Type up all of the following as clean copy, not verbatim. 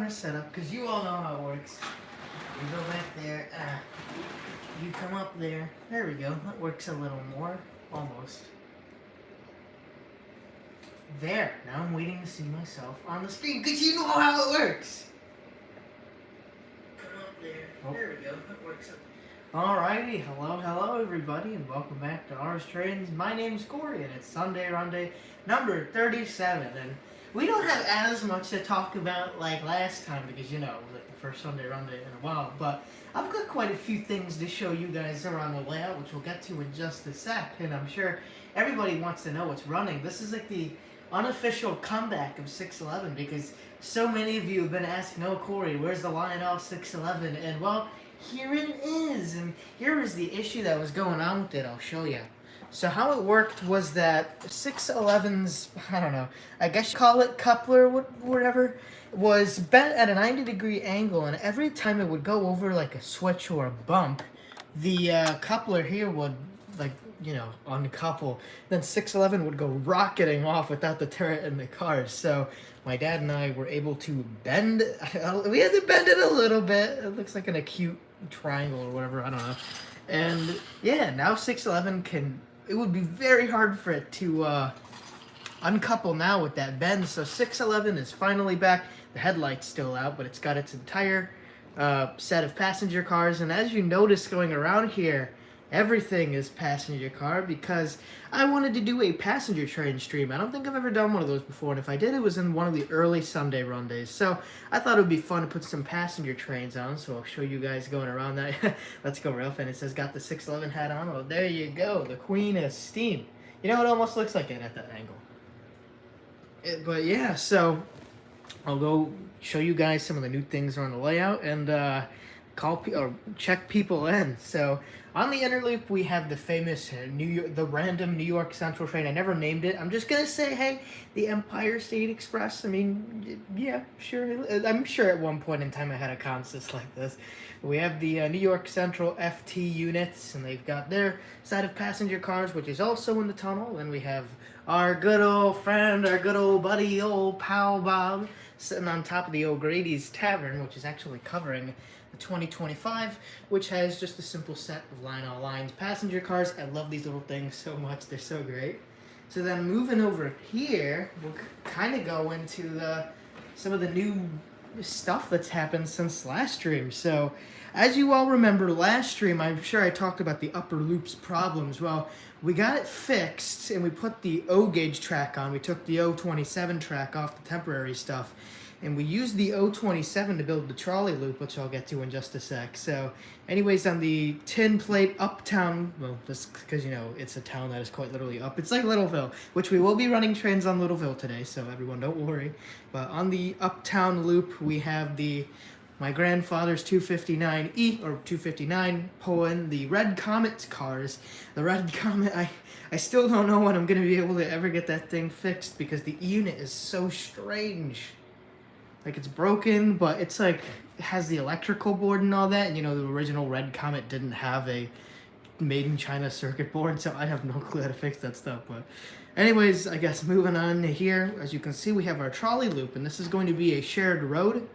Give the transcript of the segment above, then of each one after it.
camera setup because you all know how it works. You go back there, you come up there. There we go. That works a little more, almost. There. Now I'm waiting to see myself on the screen because you know how it works. Come up there. Oh. There we go. That works. Alrighty. Hello, everybody, and welcome back to Ours Trains. My name's Corey, and it's Sunday Runday number 37. And we don't have as much to talk about like last time because, you know, it was like the first Sunday Runday in a while. But I've got quite a few things to show you guys around the layout, which we'll get to in just a sec. And I'm sure everybody wants to know what's running. This is like the unofficial comeback of 611 because so many of you have been asking, oh, Corey, where's the Lionel 611? And, well, here it is. And here is the issue that was going on with it. I'll show you. So how it worked was that 611's, I don't know, I guess you call it coupler, whatever, was bent at a 90-degree angle, and every time it would go over like a switch or a bump, the coupler here would, like, you know, uncouple. Then 611 would go rocketing off without the turret in the cars. So my dad and I were able to bend, we had to bend it a little bit. It looks like an acute triangle or whatever, I don't know. And yeah, now 611 can, it would be very hard for it to uncouple now with that bend. So 611 is finally back. The headlight's still out, but it's got its entire set of passenger cars. And as you notice going around here, everything is passenger car because I wanted to do a passenger train stream. I don't think I've ever done one of those before, and if I did, it was in one of the early Sunday run days. So I thought it would be fun to put some passenger trains on, so I'll show you guys going around that. Let's go, Ralph, and it says got the 611 hat on. Oh, there you go, the Queen of Steam. You know, it almost looks like it at that angle. But yeah, so I'll go show you guys some of the new things on the layout and check people in. So on the inner loop we have the famous the random New York Central train. I never named it. I'm just gonna say, hey, the Empire State Express. I mean, yeah, sure. I'm sure at one point in time I had a consist like this. We have the New York Central FT units, and they've got their set of passenger cars, which is also in the tunnel. Then we have our good old friend, our good old buddy, old pal Bob, sitting on top of the O'Grady's Tavern, which is actually covering the 2025, which has just a simple set of Lionel Lines passenger cars. I love these little things so much. They're so great. So then moving over here, we'll kind of go into some of the new stuff that's happened since last stream. So as you all remember, last stream, I'm sure I talked about the upper loop's problems. Well, we got it fixed, and we put the O-gauge track on. We took the O27 track off the temporary stuff, and we used the O27 to build the trolley loop, which I'll get to in just a sec. So anyways, on the tin plate uptown, well, this because, you know, it's a town that is quite literally up. It's like Littleville, which we will be running trains on Littleville today, so everyone don't worry. But on the uptown loop, we have my grandfather's 259E, or 259, pulling the Red Comet cars. The Red Comet, I still don't know when I'm going to be able to ever get that thing fixed because the unit is so strange. Like, it's broken, but it's like, it has the electrical board and all that, and, you know, the original Red Comet didn't have a made-in-China circuit board, so I have no clue how to fix that stuff. But anyways, I guess moving on here, as you can see, we have our trolley loop, and this is going to be a shared road.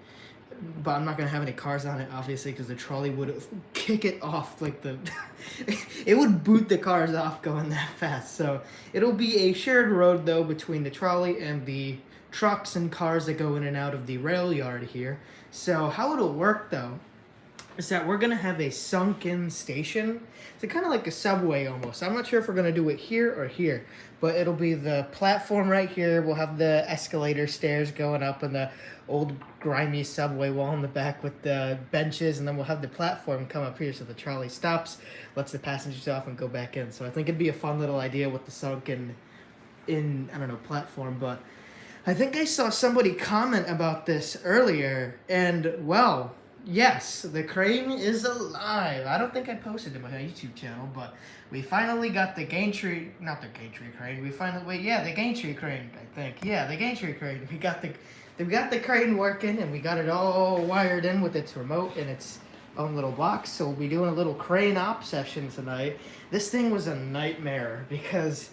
But I'm not going to have any cars on it, obviously, because the trolley would kick it off like it would boot the cars off going that fast. So it'll be a shared road, though, between the trolley and the trucks and cars that go in and out of the rail yard here. So how it'll work, though, is that we're going to have a sunken station. It's kind of like a subway almost. I'm not sure if we're going to do it here or here, but it'll be the platform right here. We'll have the escalator stairs going up and the old grimy subway wall in the back with the benches, and then we'll have the platform come up here so the trolley stops, lets the passengers off, and go back in. So I think it'd be a fun little idea with the sunken I don't know, platform. But I think I saw somebody comment about this earlier, and, well, yes, the crane is alive. I don't think I posted it on my YouTube channel, but we finally got the Gantry, not the Gantry crane, the Gantry crane, I think. Yeah, the Gantry crane. We got the crane working, and we got it all wired in with its remote and its own little box, so we'll be doing a little crane op session tonight. This thing was a nightmare because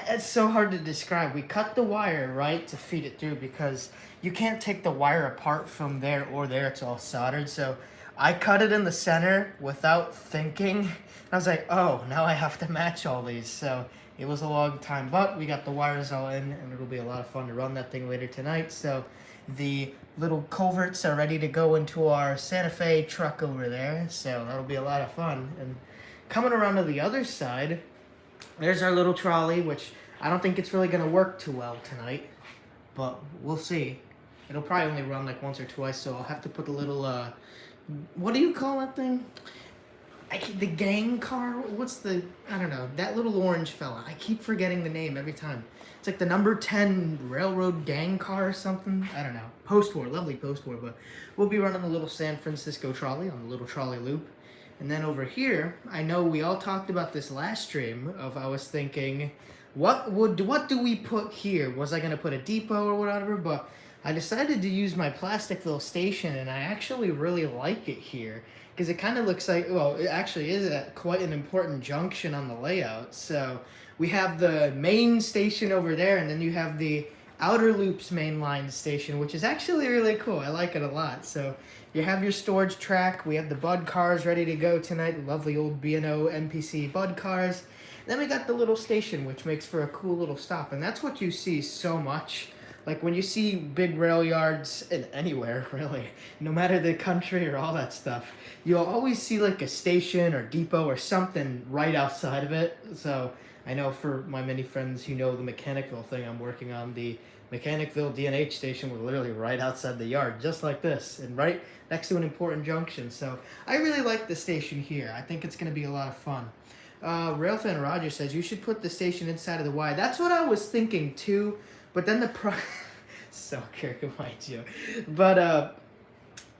It's so hard to describe. We cut the wire, right, to feed it through because you can't take the wire apart from there or there. It's all soldered. So I cut it in the center without thinking. I was like, oh, now I have to match all these. So it was a long time, but we got the wires all in, and it'll be a lot of fun to run that thing later tonight. So the little culverts are ready to go into our Santa Fe truck over there. So that'll be a lot of fun. And coming around to the other side, there's our little trolley, which I don't think it's really going to work too well tonight, but we'll see. It'll probably only run like once or twice, so I'll have to put a little, what do you call that thing? The gang car? I don't know, that little orange fella. I keep forgetting the name every time. It's like the number 10 railroad gang car or something. I don't know. Post-war, lovely post-war, but we'll be running the little San Francisco trolley on the little trolley loop. And then over here, I know we all talked about this last stream of I was thinking, what do we put here? Was I gonna put a depot or whatever? But I decided to use my Plasticville station, and I actually really like it here because it kind of looks like, well, it actually is quite an important junction on the layout. So we have the main station over there, and then you have the Outer Loops mainline station, which is actually really cool. I like it a lot. So you have your storage track. We have the Bud cars ready to go tonight. Lovely old B&O MPC Bud cars. Then we got the little station, which makes for a cool little stop. And that's what you see so much. Like when you see big rail yards in anywhere, really, no matter the country or all that stuff, you'll always see like a station or depot or something right outside of it. So I know for my many friends who know the Mechanicville thing I'm working on, the Mechanicville D&H station was literally right outside the yard, just like this, and right next to an important junction. So I really like the station here. I think it's going to be a lot of fun. Railfan Roger says you should put the station inside of the Y. That's what I was thinking too, but then the so mind you. But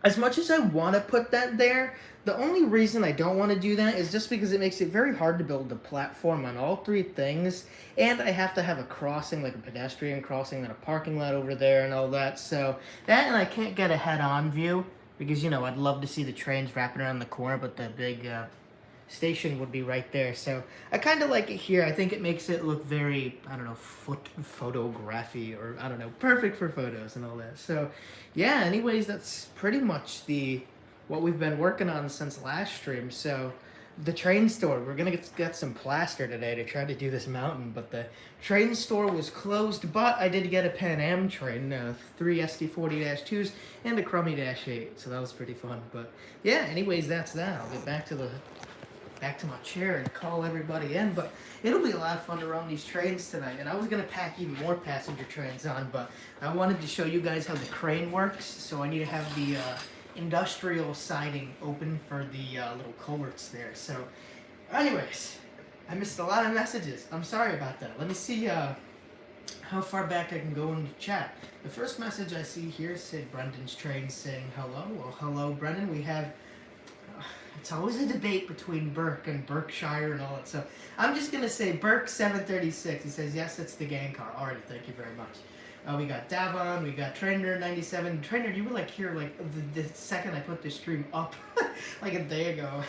as much as I want to put that there, the only reason I don't want to do that is just because it makes it very hard to build a platform on all three things, and I have to have a crossing, like a pedestrian crossing, and a parking lot over there and all that. So that, and I can't get a head-on view because, you know, I'd love to see the trains wrapping around the corner, but the big station would be right there. So I kind of like it here. I think it makes it look very, I don't know, photography, or I don't know, perfect for photos and all that. So yeah, anyways, that's pretty much what we've been working on since last stream. So the train store, we're gonna get some plaster today to try to do this mountain, but the train store was closed. But I did get a Pan Am train, 3 SD40-2s and a Crummy -8, so that was pretty fun. But yeah, anyways, that's that. I'll get back to my chair and call everybody in, but it'll be a lot of fun to run these trains tonight. And I was going to pack even more passenger trains on, but I wanted to show you guys how the crane works, so I need to have the industrial siding open for the little culverts there. So anyways, I missed a lot of messages. I'm sorry about that. Let me see how far back I can go in the chat. The first message I see here said Brendan's train saying hello. Well, hello, Brendan. We have it's always a debate between Burke and Berkshire and all that stuff. I'm just going to say Burke 736. He says, yes, it's the gang car. Alrighty, thank you very much. We got Davon, we got Trainer 97. Trainer, you were like here like the second I put the stream up, like a day ago.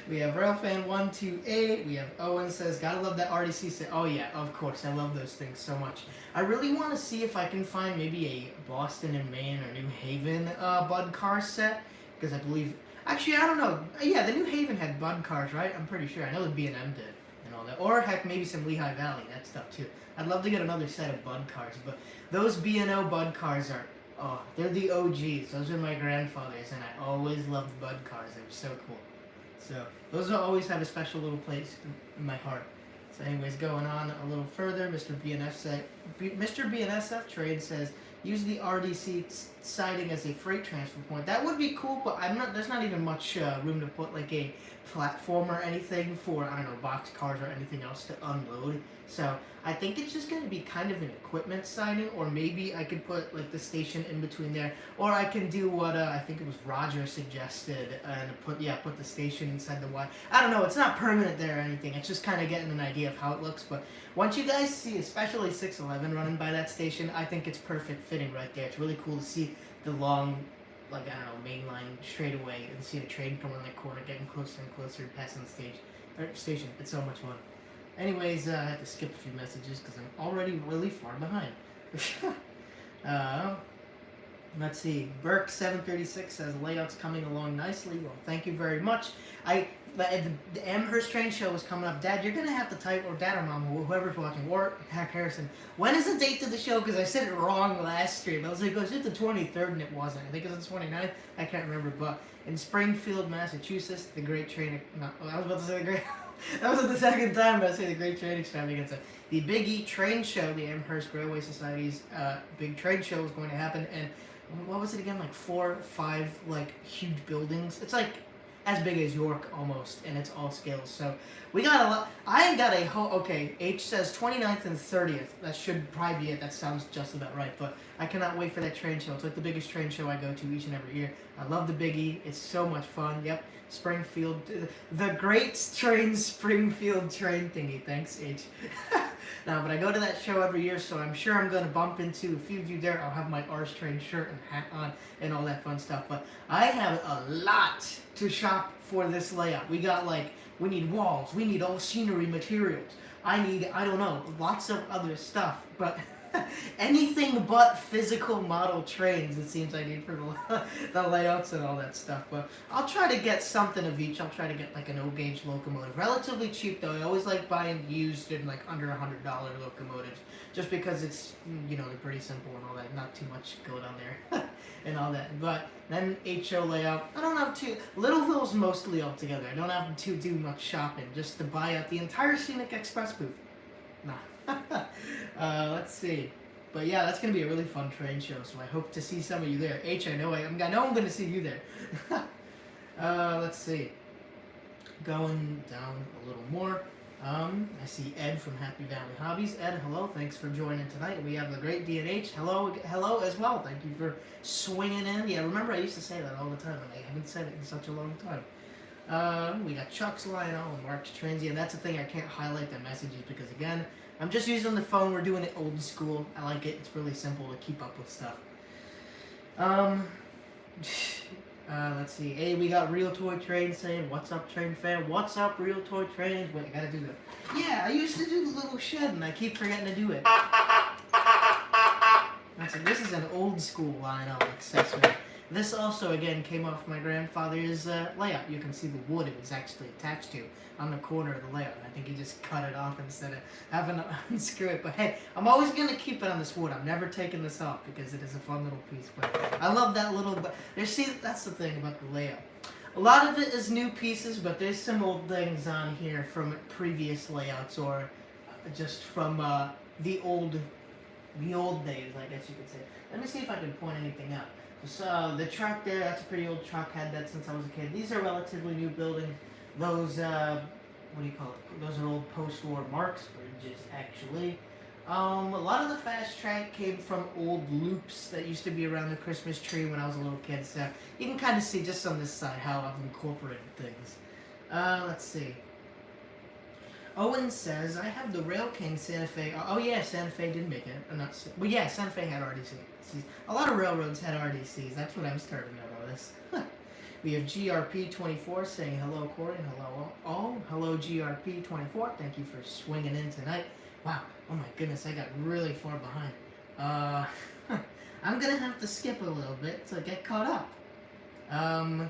We have Railfan128. We have Owen says, gotta love that RDC set. Oh yeah, of course, I love those things so much. I really want to see if I can find maybe a Boston and Maine or New Haven Bud car set, because I believe, actually, I don't know. Yeah, the New Haven had Bud cars, right? I'm pretty sure. I know the B&M did and all that. Or heck, maybe some Lehigh Valley, that stuff too. I'd love to get another set of Bud cars, but those B&O Bud cars are, oh, they're the OGs. Those are my grandfather's, and I always loved Bud cars. They were so cool. So those will always have a special little place in my heart. So anyways, going on a little further, Mr. BNSF Trade says, use the RDC siding as a freight transfer point. That would be cool, but there's not even much room to put like a platform or anything for, I don't know, box cars or anything else to unload. So I think it's just going to be kind of an equipment siding, or maybe I could put like the station in between there, or I can do what I think it was Roger suggested and put the station inside the Y. I don't know, it's not permanent there or anything. It's just kind of getting an idea of how it looks. But once you guys see, especially 611 running by that station, I think it's perfect fitting right there. It's really cool to see the long, like, I don't know, main line straightaway and see the train coming around that corner, getting closer and closer, passing the station. It's so much fun. Anyways, I have to skip a few messages because I'm already really far behind. uh, let's see. Burke736 says layouts coming along nicely. Well, thank you very much. The Amherst train show is coming up. Dad, you're gonna have to type, or Dad or Mom, whoever's watching, or Hack Harrison. When is the date to the show? Because I said it wrong last stream. I was like, was it the 23rd? And it wasn't. I think it was the 29th. I can't remember. But in Springfield, Massachusetts, the Great Train. No, I was about to say the Great. That was the second time I say the Great Train Extravaganza. The Big E Train Show, the Amherst Railway Society's big train show, is going to happen. And what was it again? Like 4 or 5 like huge buildings. It's like as big as York almost, and it's all scales. So we got a lot. I got a whole. Okay, H says 29th and 30th. That should probably be it. That sounds just about right. But I cannot wait for that train show. It's like the biggest train show I go to each and every year. I love the Big E. It's so much fun. Yep. Springfield, the Great Springfield train thingy. Thanks, H. No, but I go to that show every year, so I'm sure I'm going to bump into a few of you there. I'll have my Ars Train shirt and hat on and all that fun stuff. But I have a lot to shop for this layout. We need walls. We need all scenery materials. I don't know, lots of other stuff. But anything but physical model trains, it seems I need for the layouts and all that stuff. But I'll try to get something of each. I'll try to get like an O-gauge locomotive. Relatively cheap though. I always like buying used and like under $100 locomotives. Just because it's, they're pretty simple and all that. Not too much going on there and all that. But then HO layout. I don't have to. Littleville's mostly all together. I don't have to do much shopping. Just to buy out the entire Scenic Express booth. Nah. Let's see. But yeah, that's gonna be a really fun train show. So I hope to see some of you there. H, I know I'm gonna see you there. Let's see. Going down a little more. I see Ed from Happy Valley Hobbies. Ed, hello. Thanks for joining tonight. We have the great D&H. Hello as well. Thank you for swinging in. Yeah, remember I used to say that all the time, and I haven't said it in such a long time. We got Chuck's Lionel and Mark's Transient. That's the thing, I can't highlight the messages because, again, I'm just using the phone. We're doing it old school. I like it. It's really simple to keep up with stuff. Let's see. Hey, we got Real Toy Train saying, "What's up, train fan? What's up, Real Toy Trains?" Wait, I gotta do that. Yeah, I used to do the little shed, and I keep forgetting to do it. This is an old school Lionel accessory. This also, again, came off my grandfather's layout. You can see the wood it was actually attached to on the corner of the layout. I think he just cut it off instead of having to unscrew it. But hey, I'm always going to keep it on this wood. I'm never taking this off because it is a fun little piece. But I love that little... But that's the thing about the layout. A lot of it is new pieces, but there's some old things on here from previous layouts or just from the old days, I guess you could say. Let me see if I can point anything out. So the truck there, that's a pretty old truck, had that since I was a kid. These are relatively new buildings. Those, what do you call it? Those are old post-war Marx bridges, actually. A lot of the fast track came from old loops that used to be around the Christmas tree when I was a little kid. So you can kind of see just on this side how I've incorporated things. Let's see. Owen says, I have the Rail King Santa Fe. Oh yeah, Santa Fe did make it. Well, yeah, Santa Fe had RDCs. A lot of railroads had RDCs. That's what I'm starting to notice. We have GRP24 saying, hello, Corey. Hello, all. Hello, GRP24. Thank you for swinging in tonight. Wow. Oh my goodness, I got really far behind. I'm going to have to skip a little bit to get caught up.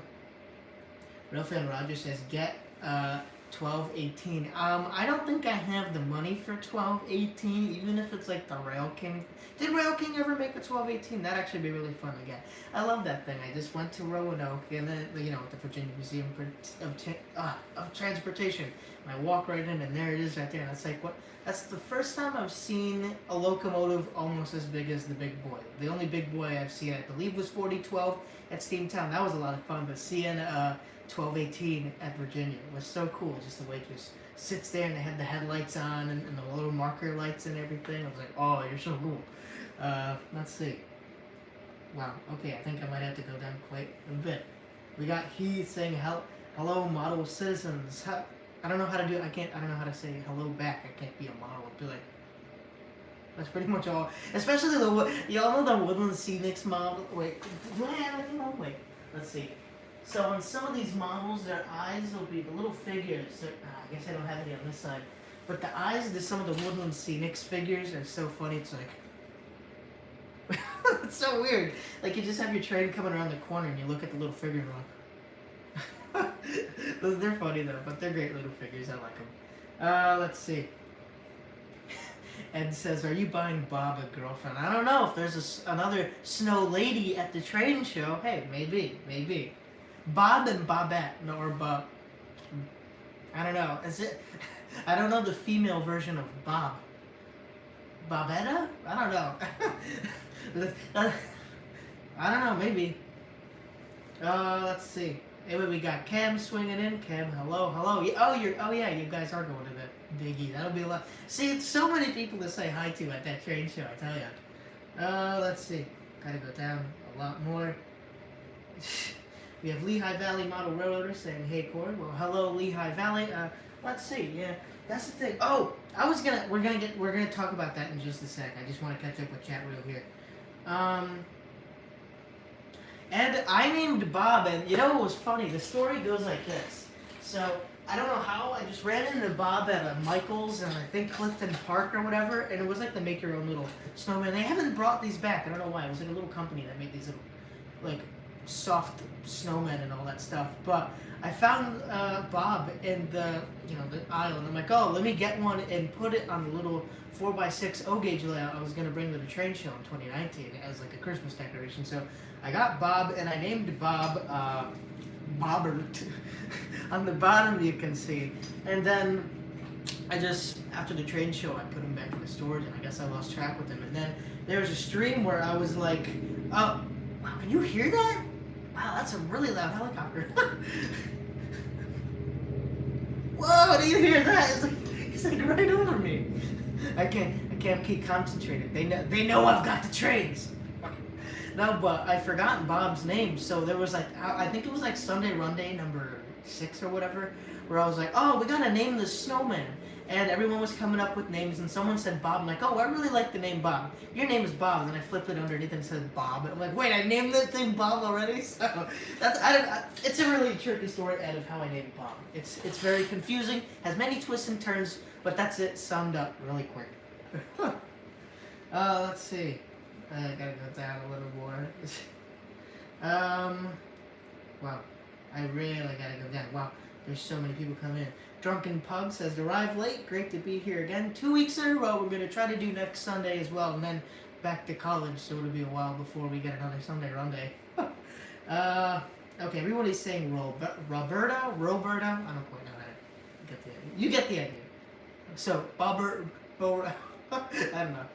Real Fan Roger says, get 1218. I don't think I have the money for 1218, even if it's like the Rail King. Did Rail King ever make a 1218? That'd actually be really fun again. I love that thing. I just went to Roanoke and then, the Virginia Museum of Transportation. And I walk right in and there it is right there. And it's like, what? That's the first time I've seen a locomotive almost as big as the Big Boy. The only Big Boy I've seen, I believe, was 4012 at Steamtown. That was a lot of fun, but seeing 1218 at Virginia was so cool. Just the way it just sits there and they had the headlights on and the little marker lights and everything. I was like, oh, you're so cool. Let's see. Wow, okay, I think I might have to go down quite a bit. We got Heath saying, hello, model citizens. I don't know how to do it. I don't know how to say hello back. I can't be a model. I'd be like, that's pretty much all. Especially y'all know the Woodland Scenics model. Wait, let's see. So on some of these models, their eyes will be the little figures. I guess I don't have any on this side. But the eyes of some of the Woodland Scenics figures are so funny. It's like it's so weird. Like you just have your train coming around the corner and you look at the little figure and like, they're funny though, but they're great little figures. I like them. Let's see. Ed says, "Are you buying Bob a girlfriend?" I don't know if there's another snow lady at the train show. Hey, maybe. Bob and Bobette, no, or Bob. I don't know. Is it? I don't know the female version of Bob. Bobetta? I don't know. I don't know. Maybe. Let's see. Anyway, we got Cam swinging in. Cam, hello. Oh yeah, you guys are going to the Biggie. That'll be a lot. See, it's so many people to say hi to at that train show, I tell you. Let's see. Gotta go down a lot more. We have Lehigh Valley Model Railroader saying, "Hey, Corey." Well, hello, Lehigh Valley. Let's see. Yeah, that's the thing. Oh, we're gonna talk about that in just a sec. I just want to catch up with chat real here. And I named Bob, and you know what was funny? The story goes like this. So, I don't know how, I just ran into Bob at a Michael's and I think Clifton Park or whatever, and it was like the make your own little snowman. They haven't brought these back. I don't know why. It was like a little company that made these little, like, soft snowmen and all that stuff. But I found Bob in the aisle, and I'm like, oh, let me get one and put it on the little 4x6 O-gauge layout I was going to bring to the train show in 2019 as like a Christmas decoration. So I got Bob, and I named Bob Bobbert. On the bottom you can see. And then I just, after the train show, I put him back in the storage, and I guess I lost track with him. And then there was a stream where I was like, oh, wow, can you hear that? Wow, that's a really loud helicopter. Whoa, do you hear that? It's like right over me. I can't keep concentrated. They know I've got the trains. No, but I forgot Bob's name. So there was like, I think it was like Sunday Runday number 6 or whatever, where I was like, oh, we gotta name the snowman. And everyone was coming up with names, and someone said Bob. I'm like, oh, I really like the name Bob. Your name is Bob. And then I flipped it underneath and it said Bob. And I'm like, wait, I named that thing Bob already? So it's a really tricky story out of how I named Bob. It's very confusing, has many twists and turns, but that's it summed up really quick. Let's see. I gotta go down a little more. Wow. I really gotta go down. Wow, there's so many people coming in. Drunken Pug says, arrive late, great to be here again. 2 weeks in a row, we're gonna try to do next Sunday as well, and then back to college, so it'll be a while before we get another Sunday Runday. Okay, everybody's saying Roberta? I don't quite know how to get the idea. You get the idea. So, I don't know.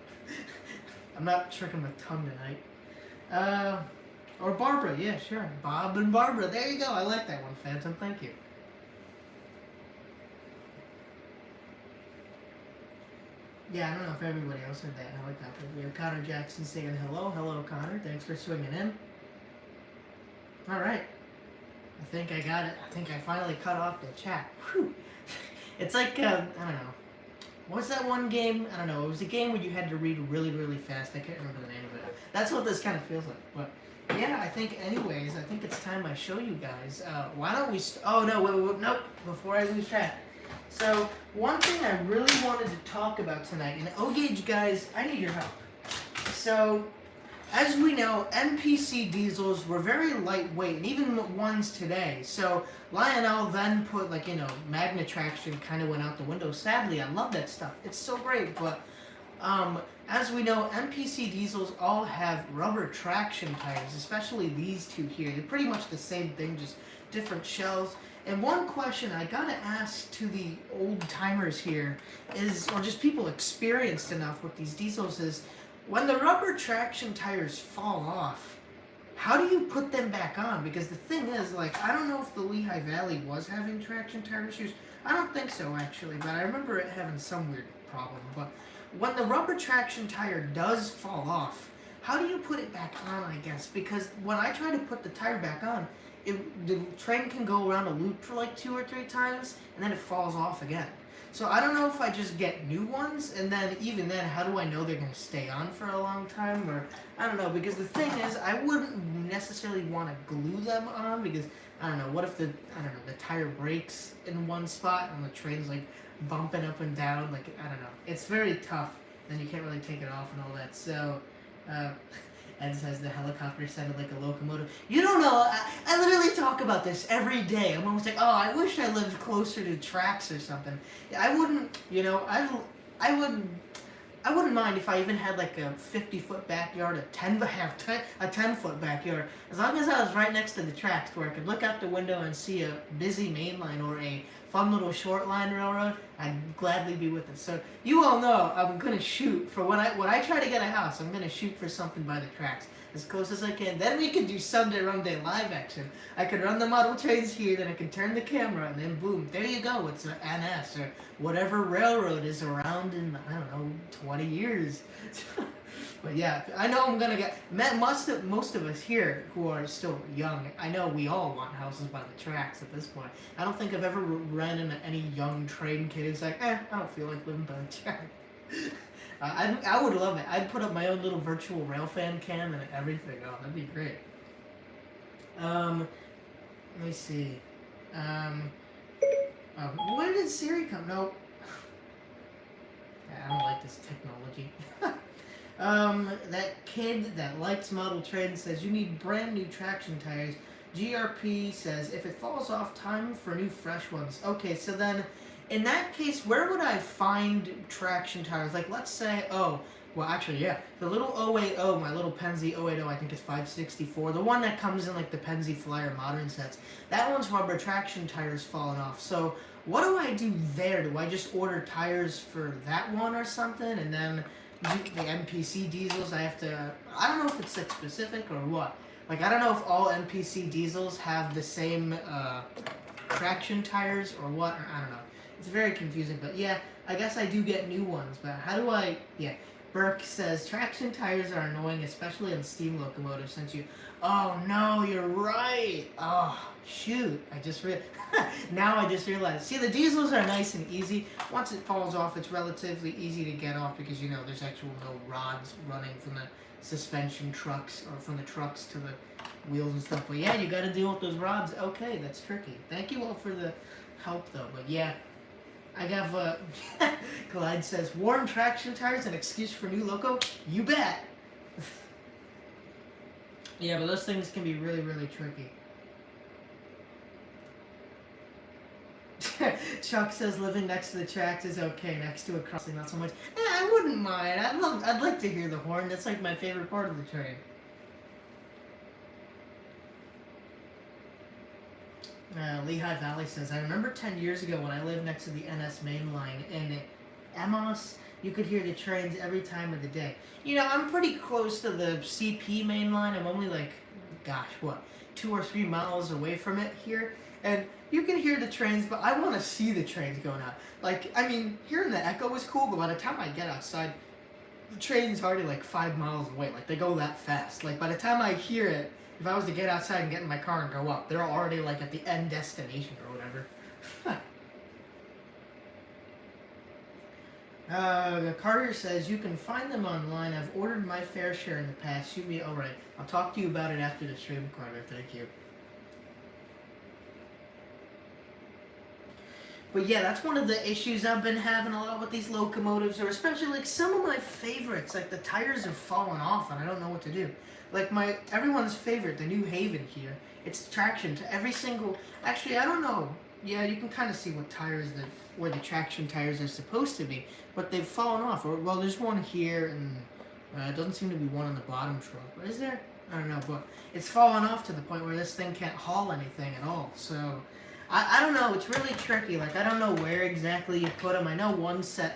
I'm not tricking my tongue tonight. Or Barbara, yeah, sure. Bob and Barbara. There you go. I like that one, Phantom. Thank you. Yeah, I don't know if everybody else heard that helicopter. We have Connor Jackson saying hello. Hello, Connor. Thanks for swinging in. All right. I think I got it. I think I finally cut off the chat. Whew. It's like, I don't know. What's that one game? I don't know. It was a game where you had to read really, really fast. I can't remember the name of it. That's what this kind of feels like. But yeah, I think it's time I show you guys. Why don't we... oh, no, wait, nope. Before I lose track. So, one thing I really wanted to talk about tonight, and O-Gauge guys, I need your help. So, as we know, NPC diesels were very lightweight, and even ones today. So, Lionel then put, magnet traction kind of went out the window. Sadly, I love that stuff. It's so great, but as we know, NPC diesels all have rubber traction tires, especially these two here. They're pretty much the same thing, just different shells. And one question I gotta ask to the old timers here is, or just people experienced enough with these diesels, is when the rubber traction tires fall off, how do you put them back on? Because the thing is, I don't know if the Lehigh Valley was having traction tire issues. I don't think so, actually, but I remember it having some weird problem. But when the rubber traction tire does fall off, how do you put it back on, I guess? Because when I try to put the tire back on, the train can go around a loop for 2 or 3 times, and then it falls off again. So I don't know if I just get new ones, and then even then, how do I know they're going to stay on for a long time? Or, I don't know, because the thing is, I wouldn't necessarily want to glue them on, because, I don't know, what if the tire breaks in one spot, and the train's bumping up and down. Like, I don't know. It's very tough, and you can't really take it off and all that. So, Ed says the helicopter sounded like a locomotive. You don't know. I literally talk about this every day. I'm always like, oh, I wish I lived closer to tracks or something. I wouldn't, I wouldn't. I wouldn't mind if I even had like a 50-foot backyard, a 10-foot backyard, as long as I was right next to the tracks where I could look out the window and see a busy main line or a fun little short line railroad. I'd gladly be with it. So you all know I'm gonna shoot for when I try to get a house. I'm gonna shoot for something by the tracks as close as I can. Then we can do Sunday Runday live action. I could run the model trains here, then I can turn the camera, and then boom, there you go. It's an NS or whatever railroad is around in, I don't know, 20 years. But yeah, I know I'm gonna get most of us here who are still young. I know we all want houses by the tracks at this point. I don't think I've ever ran into any young train kid who's like, I don't feel like living by the track. I would love it. I'd put up my own little virtual railfan cam and everything. Oh, that'd be great. Let me see. Oh, where did Siri come? Nope. I don't like this technology. That kid that likes model trains says you need brand new traction tires. GRP says if it falls off, time for new fresh ones. Okay, so then in that case, where would I find traction tires? Like, let's say, the little 080, my little Penzi 080, I think it's 564, the one that comes in like the Penzi Flyer modern sets, that one's rubber traction tires falling off. So what do I do there? Do I just order tires for that one or something, and then the MPC diesels, I don't know if it's like specific or what. Like, I don't know if all MPC diesels have the same traction tires or what, or I don't know. It's very confusing, but yeah, I guess I do get new ones, but how do I, Burke says, traction tires are annoying, especially on steam locomotives, since you, oh no, you're right, oh, shoot, now I just realized, see, the diesels are nice and easy. Once it falls off, it's relatively easy to get off, because, there's no rods running from the suspension trucks, or from the trucks to the wheels and stuff, but yeah, you gotta deal with those rods. Okay, that's tricky. Thank you all for the help, though, but yeah. I got, Clyde says, worn traction tires, an excuse for new loco? You bet! Yeah, but those things can be really, really tricky. Chuck says living next to the tracks is okay, next to a crossing not so much. I wouldn't mind. I'd like to hear the horn. That's like my favorite part of the train. Lehigh Valley says, I remember 10 years ago when I lived next to the NS main line in Amos, you could hear the trains every time of the day. I'm pretty close to the CP main line. I'm only like, 2 or 3 miles away from it here. And you can hear the trains, but I want to see the trains going out. Like, hearing the echo is cool, but by the time I get outside, the train's already like 5 miles away. Like, they go that fast. Like, by the time I hear it, if I was to get outside and get in my car and go up, they're already like at the end destination or whatever. Carter says, you can find them online. I've ordered my fair share in the past. Shoot me, alright. I'll talk to you about it after the stream, Carter. Thank you. But yeah, that's one of the issues I've been having a lot with these locomotives, or especially like some of my favorites, like the tires have fallen off and I don't know what to do. Like everyone's favorite, the New Haven here, it's traction to every single, actually I don't know, yeah, you can kind of see what tires where the traction tires are supposed to be, but they've fallen off. Or, well, there's one here, and it doesn't seem to be one on the bottom truck, but is there? I don't know, but it's fallen off to the point where this thing can't haul anything at all, so I don't know, it's really tricky. Like, I don't know where exactly you put them. I know one side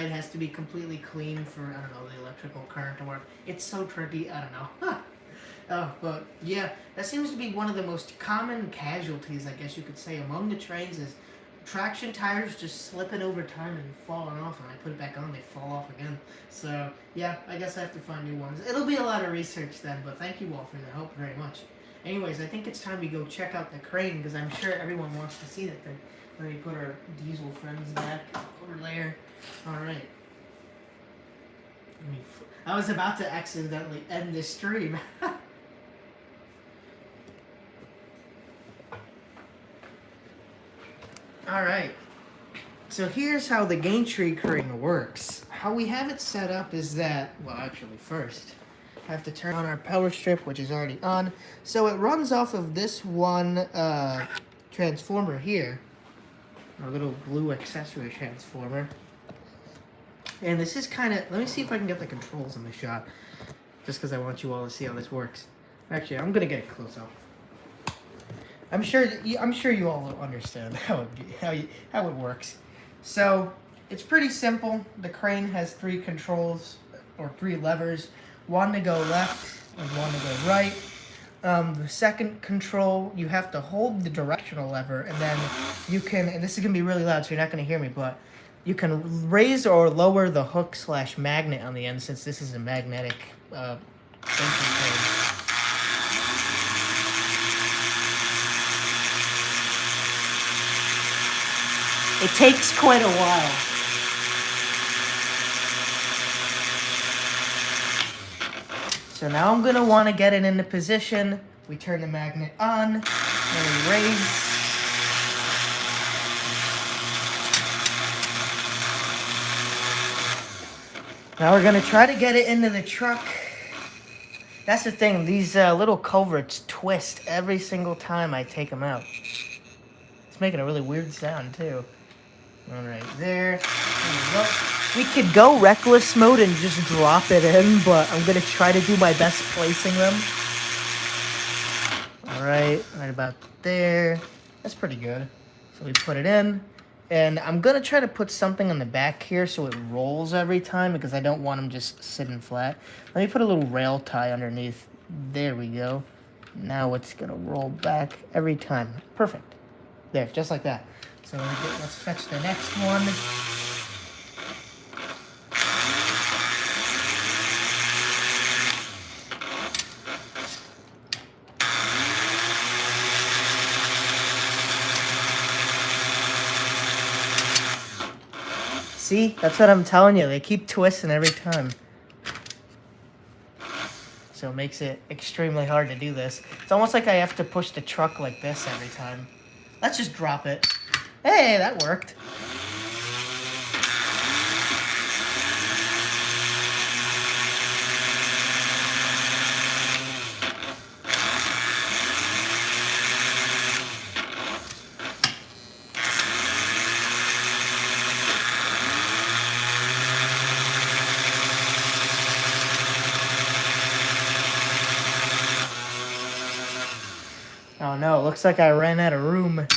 has to be completely clean for, I don't know, the electrical current to work. It's so tricky, I don't know. But yeah, that seems to be one of the most common casualties, I guess you could say, among the trains is traction tires just slipping over time and falling off, and I put it back on, they fall off again. So yeah, I guess I have to find new ones. It'll be a lot of research then, but thank you all for the help very much. Anyways, I think it's time we go check out the crane, because I'm sure everyone wants to see that thing. Let me put our diesel friends back over there. Alright. I was about to accidentally end this stream. Alright. So here's how the Gantry crane works. How we have it set up is that, well, actually first, I have to turn on our power strip, which is already on. So it runs off of this one transformer here, our little blue accessory transformer. And this is kind of, let me see if I can get the controls in the shot, just because I want you all to see how this works. Actually, I'm gonna get it close up. I'm sure you all understand how it works. So it's pretty simple. The crane has 3 controls, or 3 levers, one to go left and one to go right. The second control, you have to hold the directional lever, and then you can, and this is gonna be really loud, so you're not gonna hear me, but you can raise or lower the hook/magnet on the end, since this is a magnetic crane. It takes quite a while. So now I'm going to want to get it into position. We turn the magnet on, and we raise. Now we're going to try to get it into the truck. That's the thing, these little culverts twist every single time I take them out. It's making a really weird sound too. All right, there. We could go reckless mode and just drop it in, but I'm gonna try to do my best placing them. All right about there. That's pretty good. So we put it in, and I'm gonna try to put something on the back here so it rolls every time, because I don't want them just sitting flat. Let me put a little rail tie underneath. There we go. Now it's gonna roll back every time. Perfect. There, just like that. So let's fetch the next one. See, that's what I'm telling you. They keep twisting every time. So it makes it extremely hard to do this. It's almost like I have to push the truck like this every time. Let's just drop it. Hey, that worked. Oh no, looks like I ran out of room.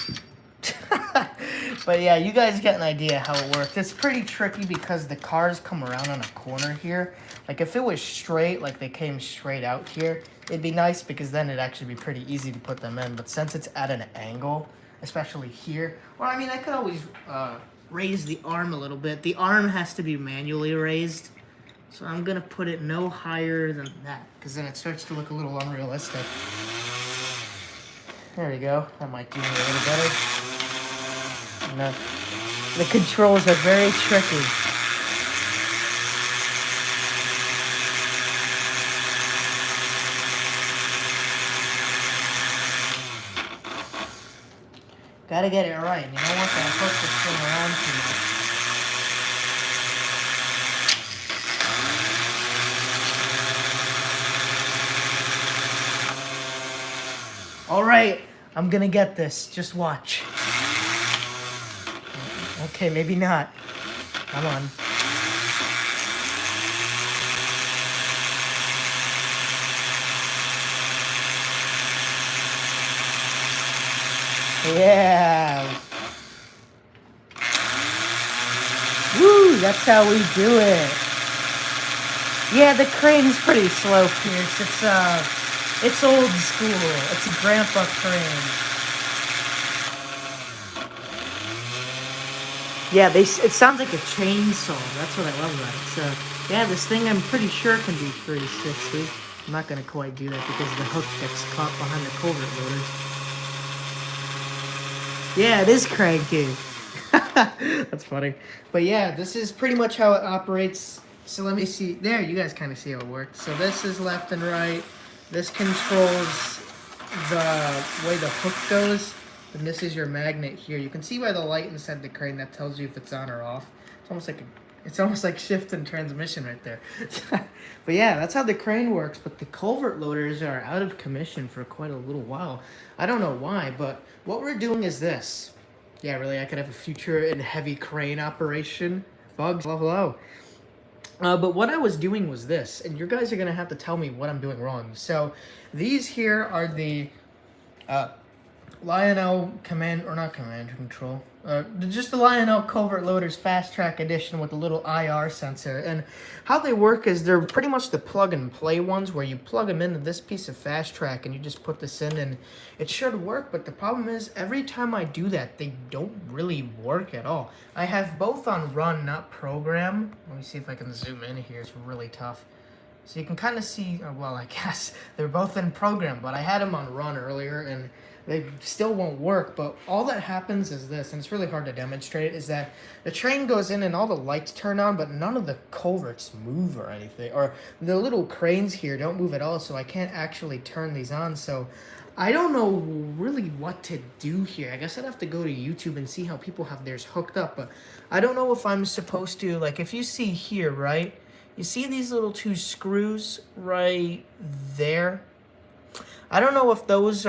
But yeah, you guys get an idea how it works. It's pretty tricky because the cars come around on a corner here. Like if it was straight, like they came straight out here, it'd be nice because then it'd actually be pretty easy to put them in. But since it's at an angle, especially here, well, I mean, I could always raise the arm a little bit. The arm has to be manually raised. So I'm gonna put it no higher than that, because then it starts to look a little unrealistic. There we go. That might do me a little better. No. The controls are very tricky. Gotta get it right. You don't want that hook to spin around too much. All right, I'm gonna get this. Just watch. Okay, maybe not. Come on. Yeah. Woo, that's how we do it. Yeah, the crane's pretty slow, Pierce. It's old school. It's a grandpa crane. Yeah, it sounds like a chainsaw. That's what I love about it. So, yeah, this thing I'm pretty sure can do 360. I'm not going to quite do that because the hook gets caught behind the culvert loaders. Yeah, it is cranky. That's funny. But yeah, this is pretty much how it operates. So let me see. There, you guys kind of see how it works. So this is left and right. This controls the way the hook goes. And this is your magnet here. You can see by the light inside the crane that tells you if it's on or off. It's almost like shift and transmission right there. But yeah, that's how the crane works. But the culvert loaders are out of commission for quite a little while. I don't know why, but what we're doing is this. Yeah, really, I could have a future in heavy crane operation. Bugs, hello. But what I was doing was this, and you guys are going to have to tell me what I'm doing wrong. So these here are the Lionel command, or not command control, just the Lionel culvert loaders fast track edition with a little IR sensor. And how they work is they're pretty much the plug and play ones where you plug them into this piece of fast track and you just put this in and it should work. But the problem is every time I do that, they don't really work at all. I have both on run, not program. Let me see if I can zoom in here. It's really tough. So you can kind of see, well, I guess they're both in program, but I had them on run earlier and they still won't work. But all that happens is this, and it's really hard to demonstrate, is that the train goes in and all the lights turn on, but none of the culverts move or anything. Or the little cranes here don't move at all, so I can't actually turn these on. So I don't know really what to do here. I guess I'd have to go to YouTube and see how people have theirs hooked up. But I don't know if I'm supposed to, like if you see here, right? You see these little two screws right there? I don't know if those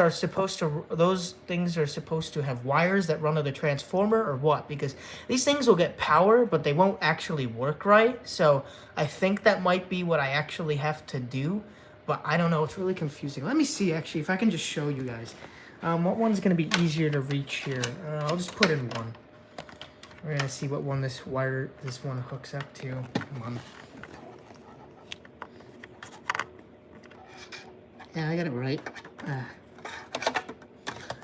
things are supposed to have wires that run to the transformer or what, because these things will get power, but they won't actually work right. So I think that might be what I actually have to do, but I don't know. It's really confusing. Let me see, actually, if I can just show you guys. What one's going to be easier to reach here? I'll just put in one. We're going to see what one this one hooks up to. Come on. Yeah, I got it right.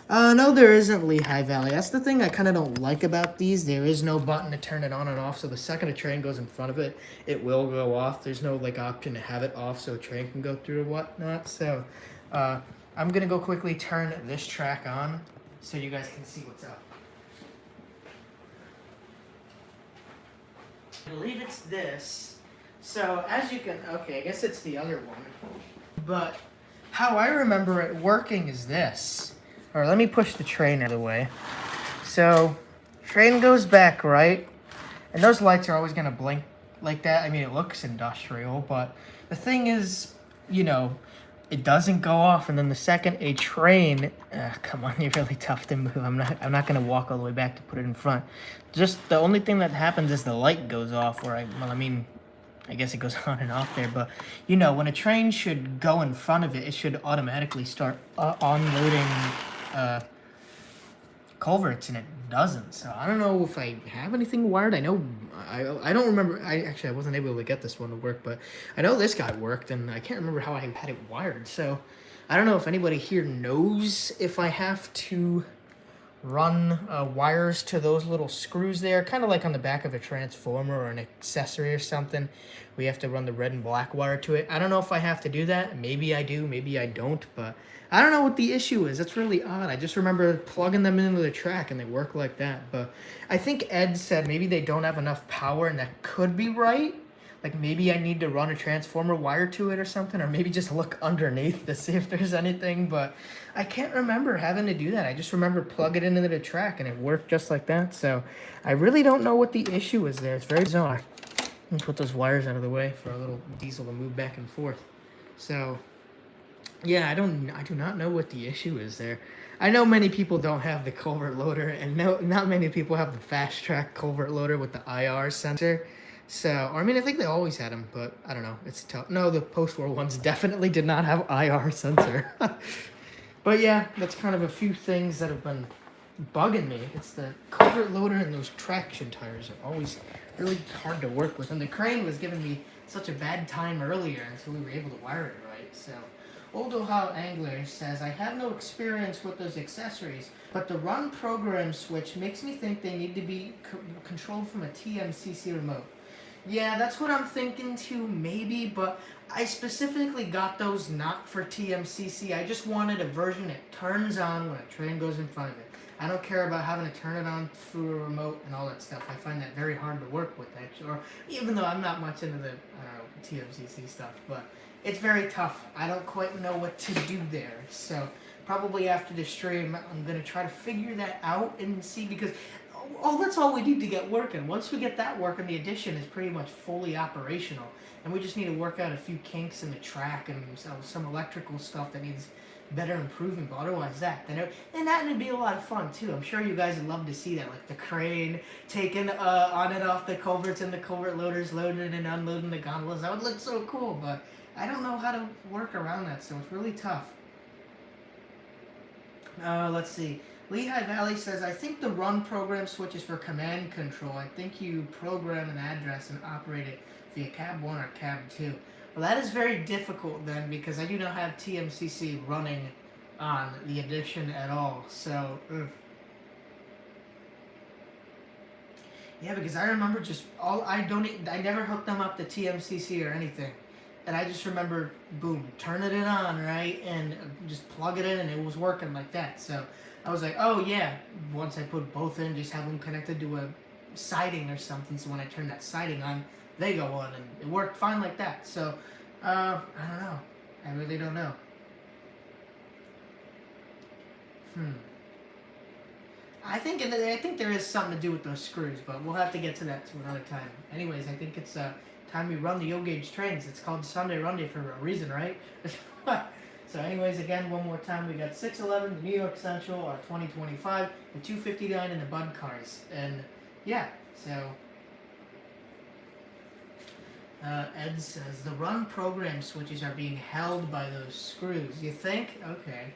No, there isn't Lehigh Valley. That's the thing I kind of don't like about these. There is no button to turn it on and off, so the second a train goes in front of it, it will go off. There's no, like, option to have it off so a train can go through or whatnot. So, I'm going to go quickly turn this track on so you guys can see what's up. I believe it's this. So, as you can... Okay, I guess it's the other one. But... how I remember it working is this. Or let me push the train out of the way. So, train goes back, right? And those lights are always going to blink like that. I mean, it looks industrial, but the thing is, you know, it doesn't go off. And then the second a train, come on, you're really tough to move. I'm not going to walk all the way back to put it in front. Just the only thing that happens is the light goes off. I guess it goes on and off there, but you know, when a train should go in front of it, it should automatically start unloading culverts, and it doesn't. So I don't know if I have anything wired. I know I don't remember. I wasn't able to get this one to work, but I know this guy worked, and I can't remember how I had it wired. So I don't know if anybody here knows if I have to run wires to those little screws there, kind of like on the back of a transformer or an accessory or something. We have to run the red and black wire to it. I don't know if I have to do that. Maybe I do, maybe I don't, but I don't know what the issue is. It's really odd. I just remember plugging them into the track and they work like that. But I think Ed said maybe they don't have enough power, and that could be right. Like maybe I need to run a transformer wire to it or something, or maybe just look underneath to see if there's anything, but I can't remember having to do that. I just remember plug it into the track and it worked just like that. So I really don't know what the issue is there. It's very bizarre. Let me put those wires out of the way for a little diesel to move back and forth. So yeah, I do not know what the issue is there. I know many people don't have the culvert loader, and not many people have the fast track culvert loader with the IR sensor. So, or I mean, I think they always had them, but I don't know. It's tough. No, the post-war ones definitely did not have IR sensor. But yeah, that's kind of a few things that have been bugging me. It's the culvert loader and those traction tires are always really hard to work with. And the crane was giving me such a bad time earlier until we were able to wire it right. So, Old Ohio Angler says, I have no experience with those accessories, but the run program switch makes me think they need to be controlled from a TMCC remote. Yeah, that's what I'm thinking too, maybe, but I specifically got those not for TMCC. I just wanted a version that turns on when a train goes in front of it. I don't care about having to turn it on through a remote and all that stuff. I find that very hard to work with, actually. Or even though I'm not much into the, TMCC stuff, but it's very tough. I don't quite know what to do there. So probably after the stream, I'm going to try to figure that out and see, because that's all we need to get working. Once we get that working, the addition is pretty much fully operational, and we just need to work out a few kinks in the track and some electrical stuff that needs better improvement. But otherwise, and that would be a lot of fun too. I'm sure you guys would love to see that, like the crane taking on and off the culverts and the culvert loaders loading and unloading the gondolas. That would look so cool, but I don't know how to work around that, so it's really tough. Let's see. Lehigh Valley says, I think the run program switches for command control. I think you program an address and operate it via cab 1 or cab 2. Well, that is very difficult then, because I do not have TMCC running on the addition at all. So, yeah, because I remember I never hooked them up to TMCC or anything. And I just remember, boom, turning it on, right? And just plug it in, and it was working like that. So I was like, oh yeah, once I put both in, just have them connected to a siding or something. So when I turn that siding on, they go on, and it worked fine like that. So, I don't know. I really don't know. I think there is something to do with those screws, but we'll have to get to that to another time. Anyways, I think it's time we run the O-Gauge trains. It's called Sunday Runday for a reason, right? So anyways, again, one more time, we got 611, the New York Central, our 2025, the 259, and the Bud cars. And yeah, so Ed says, the run program switches are being held by those screws. You think? Okay.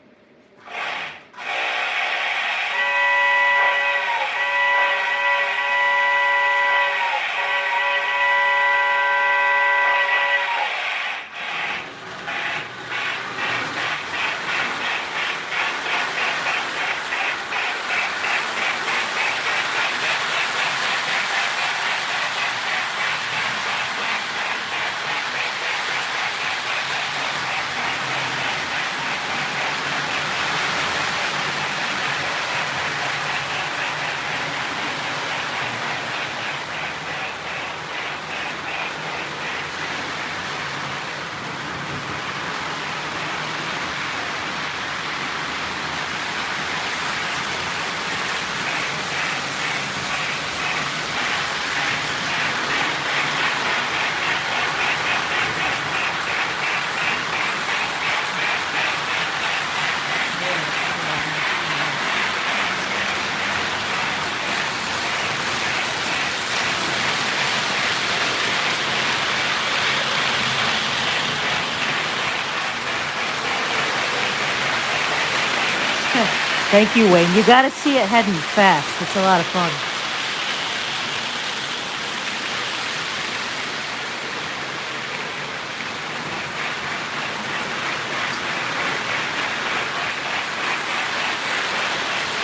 Thank you, Wayne. You got to see it heading fast. It's a lot of fun.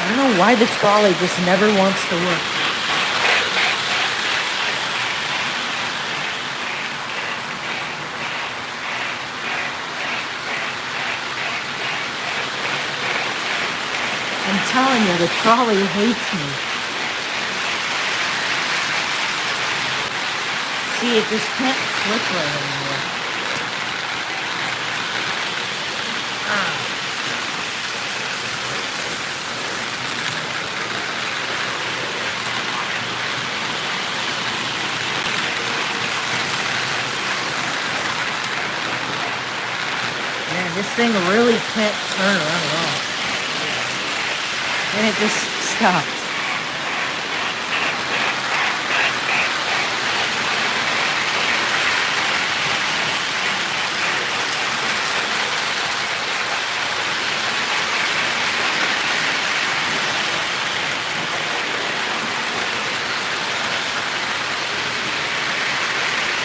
I don't know why the trolley just never wants to work. I'm telling you, the trolley hates me. See, it just can't flip right anymore. Man, this thing really can't turn around at all. And it just stopped.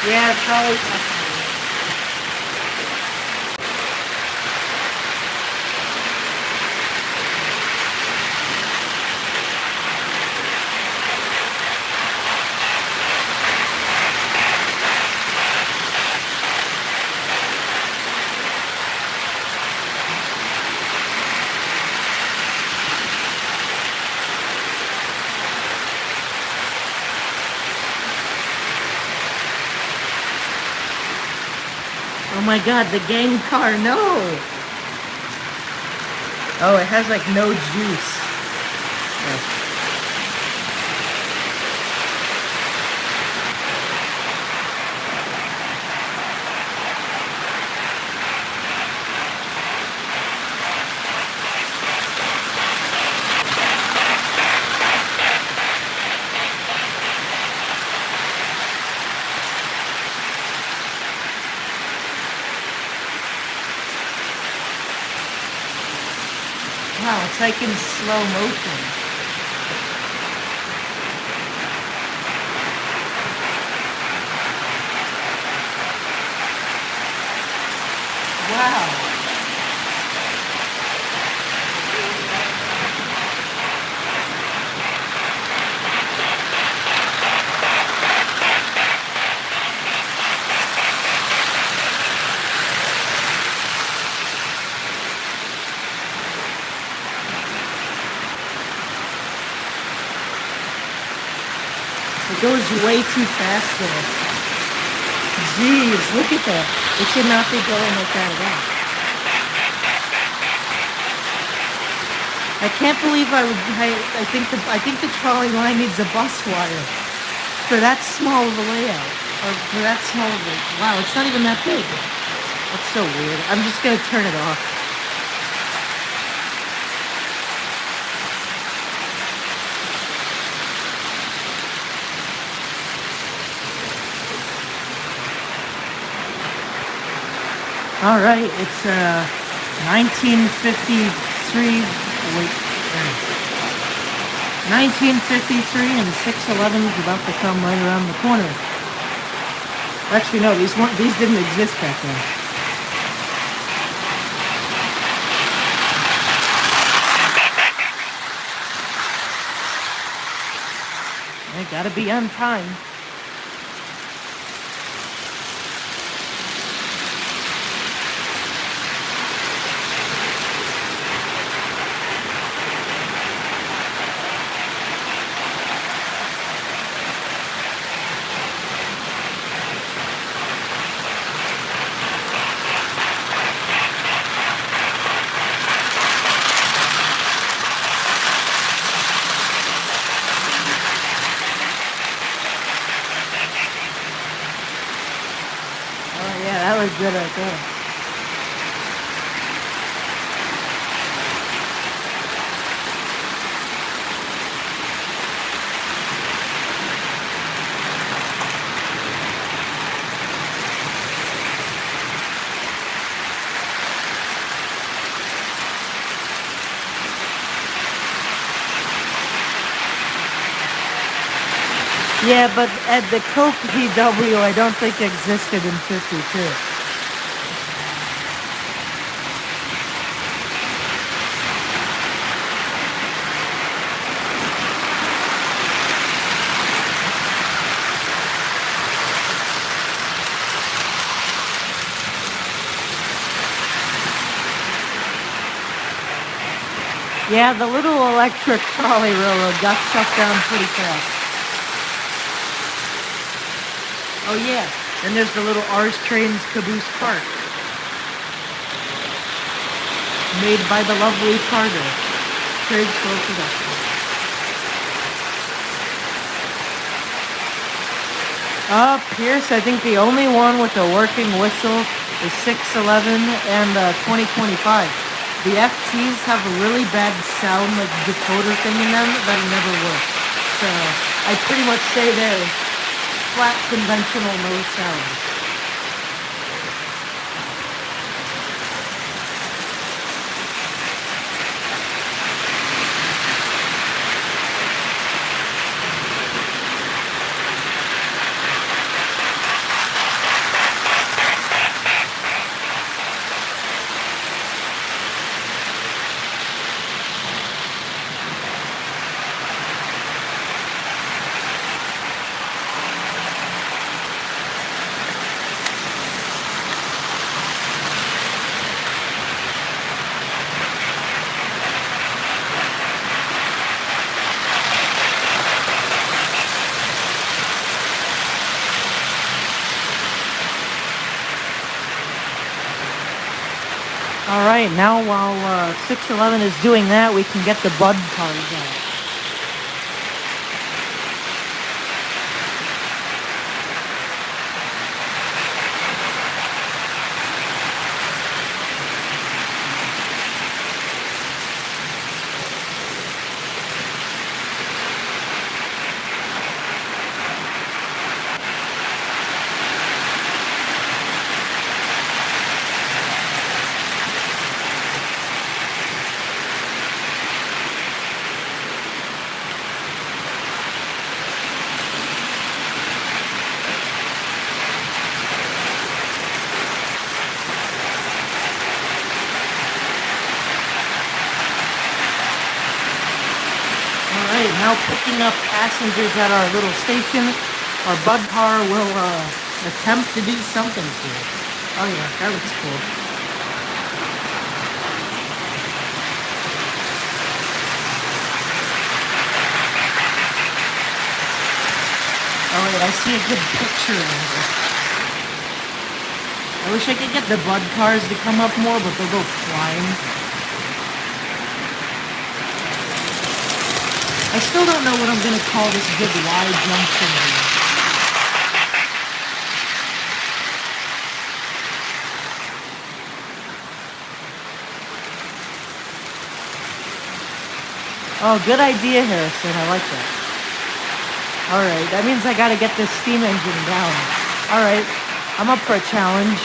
Yeah, probably. Oh my god, the gang car, no! Oh, it has like no juice. Yeah. Wow, it's like in slow motion. Wow. It goes way too fast though. Jeez, look at that. It should not be going like that at all. I can't believe I think the trolley line needs a bus wire for that small of a layout. Or for that small of a, wow, it's not even that big. That's so weird. I'm just gonna turn it off. All right, it's 1953. Wait, 1953, and 611 is about to come right around the corner. Actually, no, these didn't exist back then. I gotta be on time. Yeah, that was good right there. Yeah, but at the Coke PW, I don't think existed in 52. Yeah, the little electric trolley railroad got shut down pretty fast. Oh yeah, and there's the little R's Trains caboose cart. Made by the lovely Carter. Trade Slow Production. Pierce, I think the only one with a working whistle is 611 and 2025. The FTs have a really bad sound, like decoder thing in them that never works. So I'd pretty much say they're flat, conventional, no sound. Alright, now while 611 is doing that, we can get the bud cars out. Alright, now picking up passengers at our little station. Our bud car will attempt to do something to it. Oh yeah, that looks cool. Oh wait, I see a good picture of it. I wish I could get the bud cars to come up more, but they'll go flying. I still don't know what I'm going to call this big wide junction here. Oh, good idea, Harrison. I like that. Alright, that means I gotta get this steam engine down. Alright, I'm up for a challenge.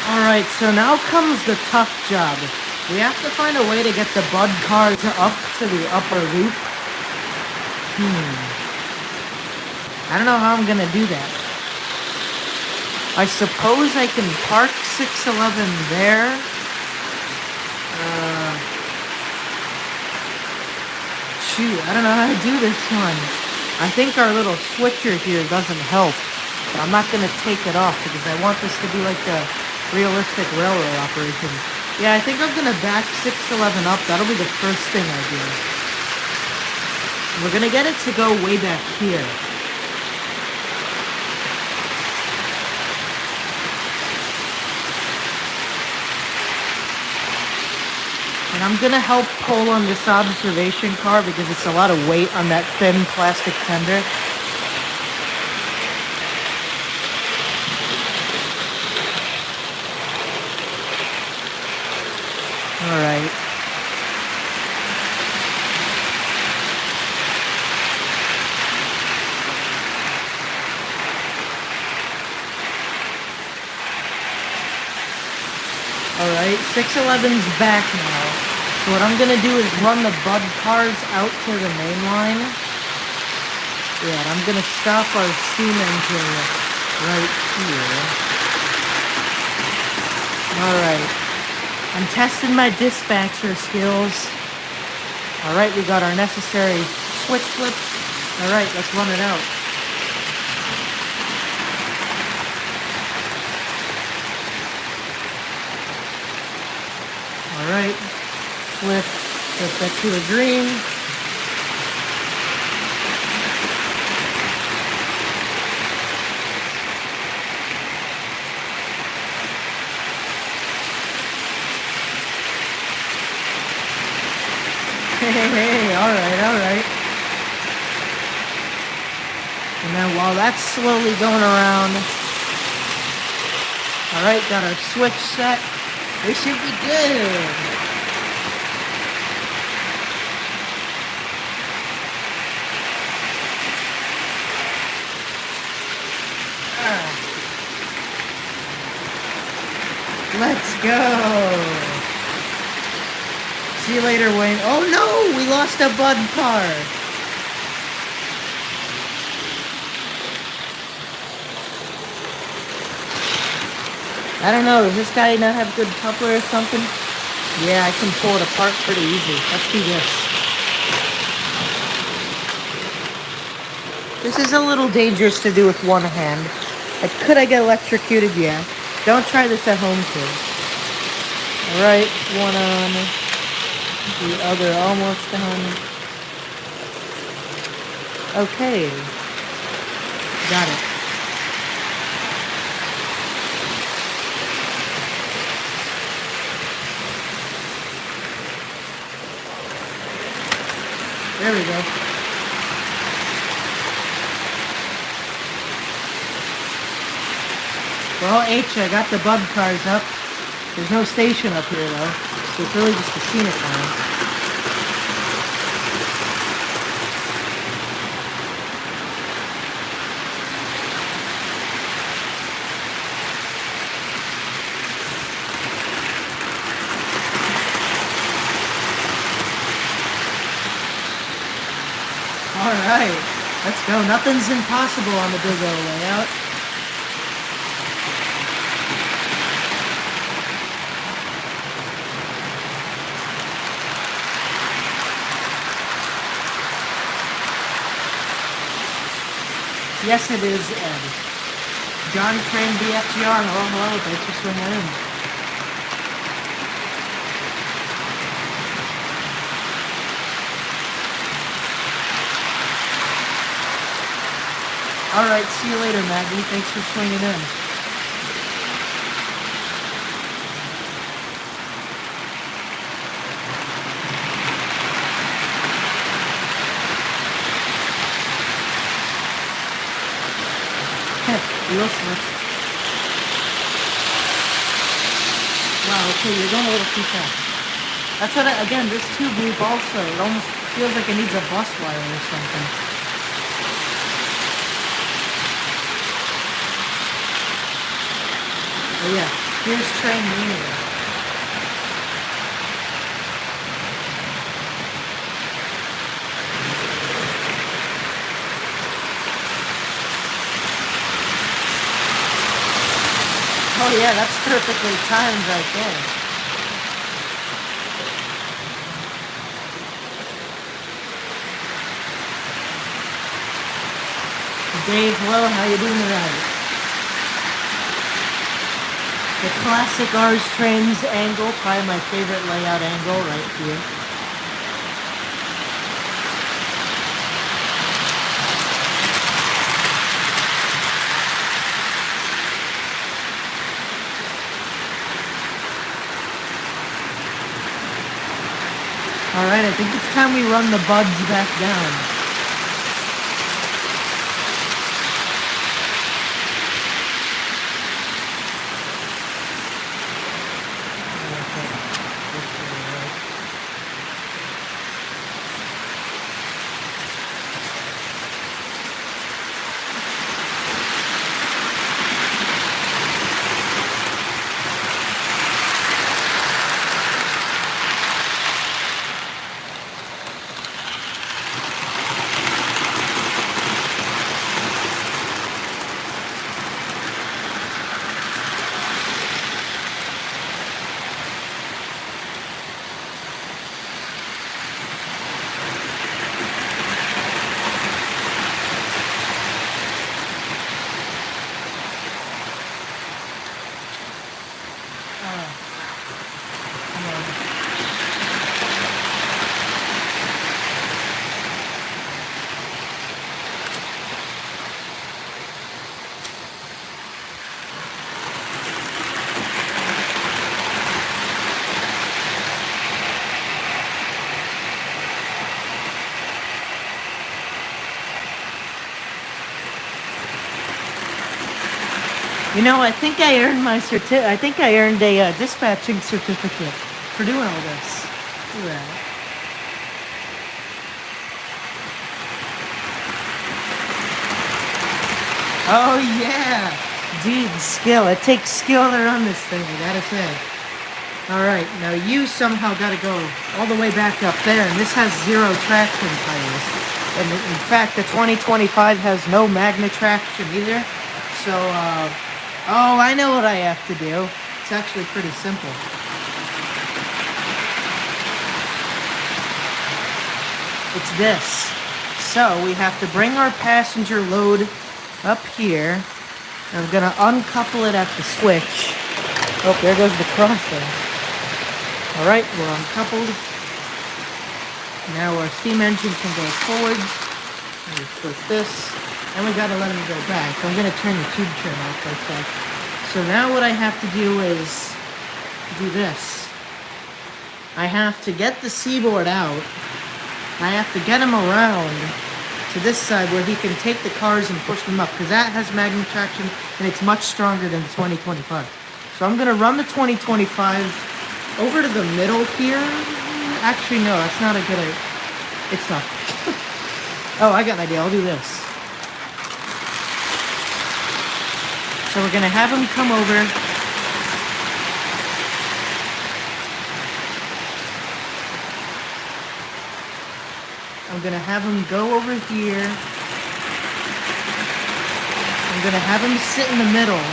Alright, so now comes the tough job. We have to find a way to get the bud cars up to the upper loop. I don't know how I'm gonna do that. I suppose I can park 611 there. Shoot, I don't know how to do this one. I think our little switcher here doesn't help. But I'm not gonna take it off because I want this to be like a realistic railroad operation. Yeah, I think I'm gonna back 611 up. That'll be the first thing I do. We're gonna get it to go way back here. And I'm gonna help pull on this observation car because it's a lot of weight on that thin plastic tender. All right. Alright, 611's back now. So what I'm gonna do is run the bud cars out to the main line. Yeah, and I'm gonna stop our steam engine right here. Alright. I'm testing my dispatcher skills. Alright, we got our necessary switch flips. Alright, let's run it out. Alright, flip that to a green. Hey, alright. And then while that's slowly going around, alright, got our switch set. We should be good. Let's go. See you later, Wayne. Oh no, we lost a bud car. I don't know, does this guy not have good coupler or something? Yeah, I can pull it apart pretty easy. Let's do this. This is a little dangerous to do with one hand. Could I get electrocuted? Yeah. Don't try this at home, kids. Alright, one on. The other almost on. Okay. Got it. There we go. Well, I got the bud cars up. There's no station up here, though. So it's really just a scenic line. Alright, let's go. Nothing's impossible on the big O layout. Yes, it is Ed. John Crane BFGR. Hello. Thanks for swinging in. Alright, see you later, Maggie. Thanks for swinging in. Real slip. Wow, okay, you're going a little too fast. That's what again, this tube loop also, it almost feels like it needs a bus wire or something. Oh yeah, here's train meter. Oh yeah, that's perfectly timed right there. Dave, hello, how you doing tonight? The classic R's Trains angle, probably my favorite layout angle right here. think it's time we run the buds back down. You know, I think I earned my I think I earned a dispatching certificate for doing all this. Look at that. Oh yeah, dude, skill. It takes skill to run this thing, I gotta say. All right, now you somehow gotta go all the way back up there, and this has 0 traction tires. And in fact, the 2025 has no magnet traction either. So, oh, I know what I have to do. It's actually pretty simple. It's this. So we have to bring our passenger load up here. I'm gonna uncouple it at the switch. Oh, there goes the crossing. All right, we're uncoupled. Now our steam engine can go forward. We flip this, and we gotta let him go back. So I'm gonna turn the tube trim off for a sec. So now what I have to do is do this. I have to get the seaboard out. I have to get him around to this side where he can take the cars and push them up, because that has magnet traction and it's much stronger than the 2025. So I'm gonna run the 2025 over to the middle here. Actually, no, that's not a good idea. It's not. Oh, I got an idea. I'll do this. So we're gonna have him come over. I'm gonna have him go over here. I'm gonna have him sit in the middle.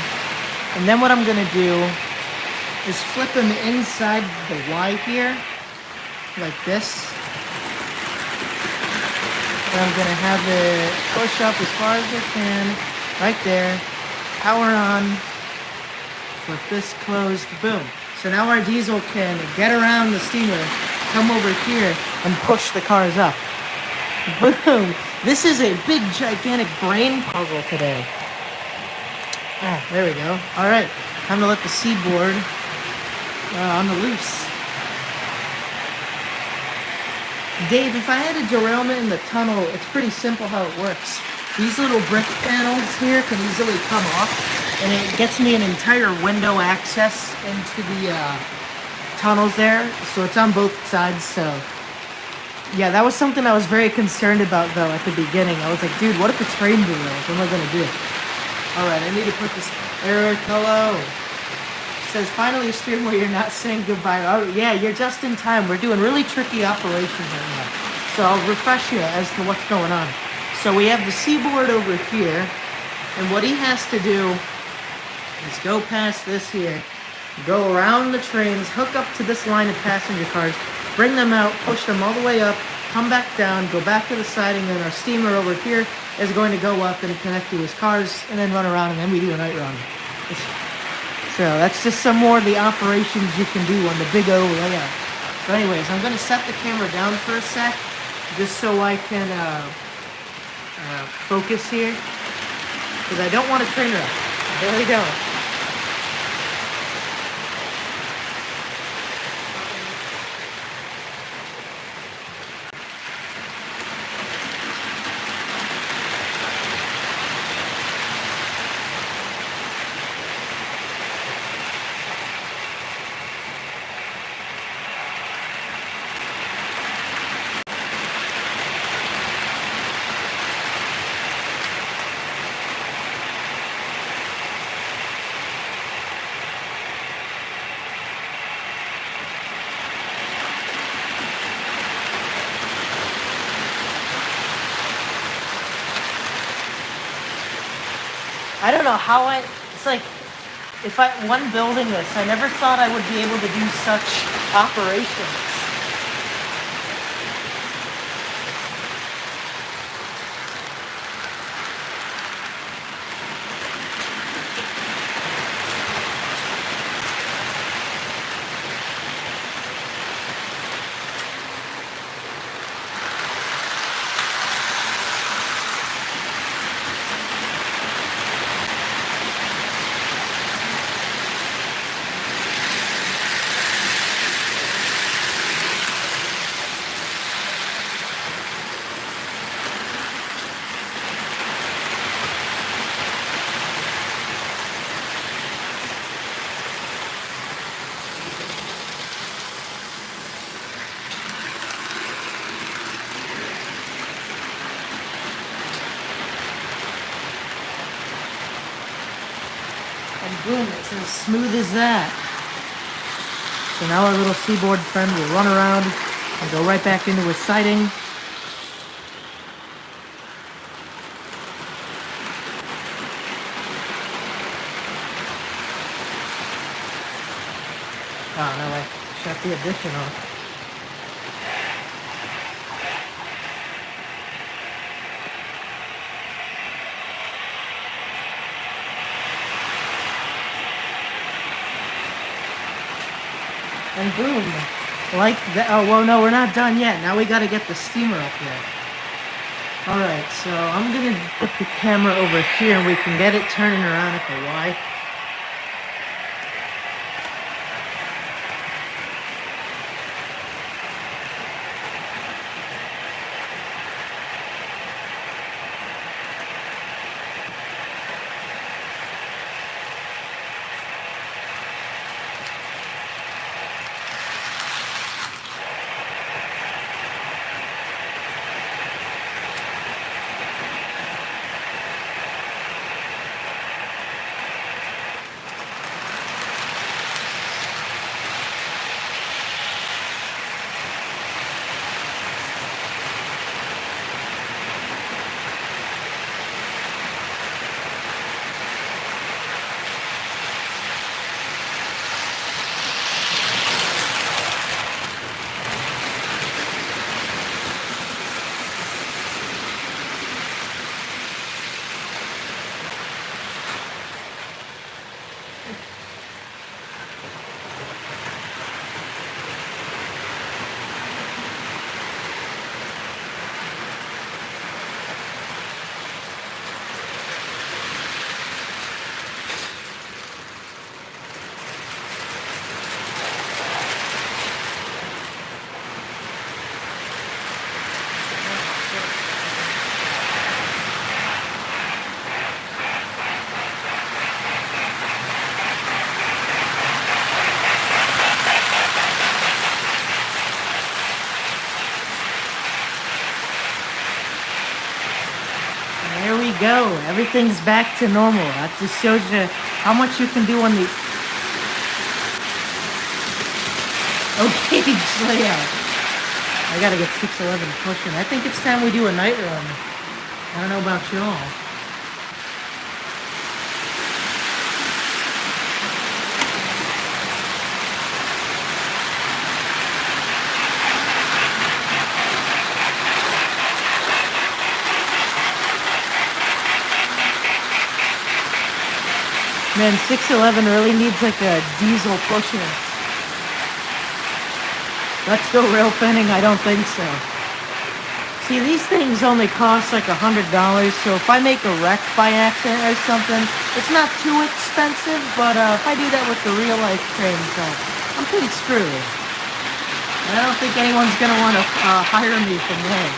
And then what I'm gonna do is flip him inside the Y here, like this. And I'm gonna have it push up as far as I can, right there. Power on. Flip this closed, boom. So now our diesel can get around the steamer, come over here, and push the cars up. Boom! This is a big, gigantic brain puzzle today. Ah, there we go. All right, time to let the seaboard on the loose. Dave, if I had a derailment in the tunnel, it's pretty simple how it works. These little brick panels here can easily come off, and it gets me an entire window access into the tunnels there. So it's on both sides, so... Yeah, that was something I was very concerned about, though, at the beginning. I was like, dude, what if the train derails? What am I going to do? All right, I need to put this... Eric, hello. It says, finally a stream where you're not saying goodbye. Oh, yeah, you're just in time. We're doing really tricky operations right now. So I'll refresh you as to what's going on. So we have the seaboard over here, and what he has to do is go past this here, go around the trains, hook up to this line of passenger cars, bring them out, push them all the way up, come back down, go back to the siding, and our steamer over here is going to go up and connect to his cars, and then run around, and then we do a night run. So that's just some more of the operations you can do on the big O layout. So anyways, I'm going to set the camera down for a sec, just so I can focus here, because I don't want a train wreck. I really don't. I don't know how it's like, if when building this, I never thought I would be able to do such operations. And boom, it's as smooth as that. So now our little seaboard friend will run around and go right back into his siding. Oh no, I shut the addition off. And boom, like that. Oh, well, no, we're not done yet. Now we got to get the steamer up there. All right, so I'm going to put the camera over here and we can get it turning around at the Y. There we go. Everything's back to normal. That just shows you how much you can do on the gauge layout. I gotta get 611 pushing. I think it's time we do a night run. I don't know about y'all. Man, 611 really needs like a diesel pusher. Let's go rail fanning? I don't think so. See, these things only cost like $100, so if I make a wreck by accident or something, it's not too expensive, but if I do that with the real life trains, I'm pretty screwed. And I don't think anyone's gonna want to hire me from there.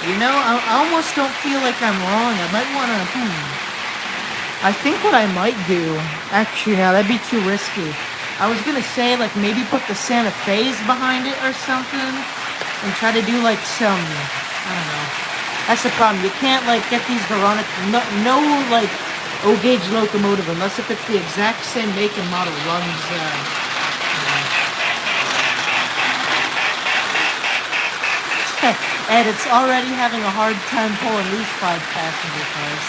You know, I almost don't feel like I'm wrong. I might want to, I think what I might do, actually, now that'd be too risky. I was going to say, like, maybe put the Santa Fe's behind it or something and try to do, like, some, I don't know. That's the problem. You can't, like, get these to run it. No like, O-gauge locomotive, unless if it's the exact same make and model, runs, And it's already having a hard time pulling these 5 passenger cars.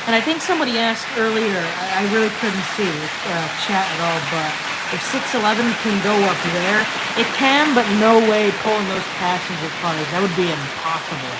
And I think somebody asked earlier, I really couldn't see chat at all, but if 611 can go up there, it can, but no way pulling those passenger cars. That would be impossible.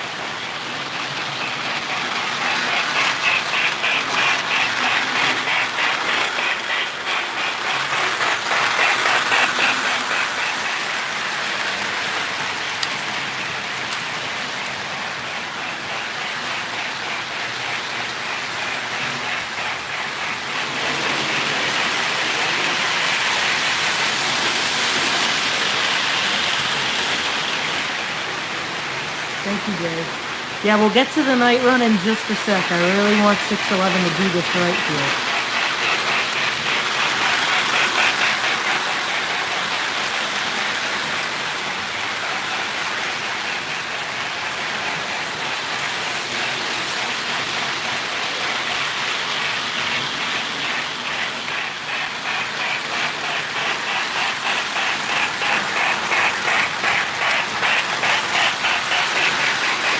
Thank you, Dave. Yeah, we'll get to the night run in just a sec. I really want 611 to do this right here.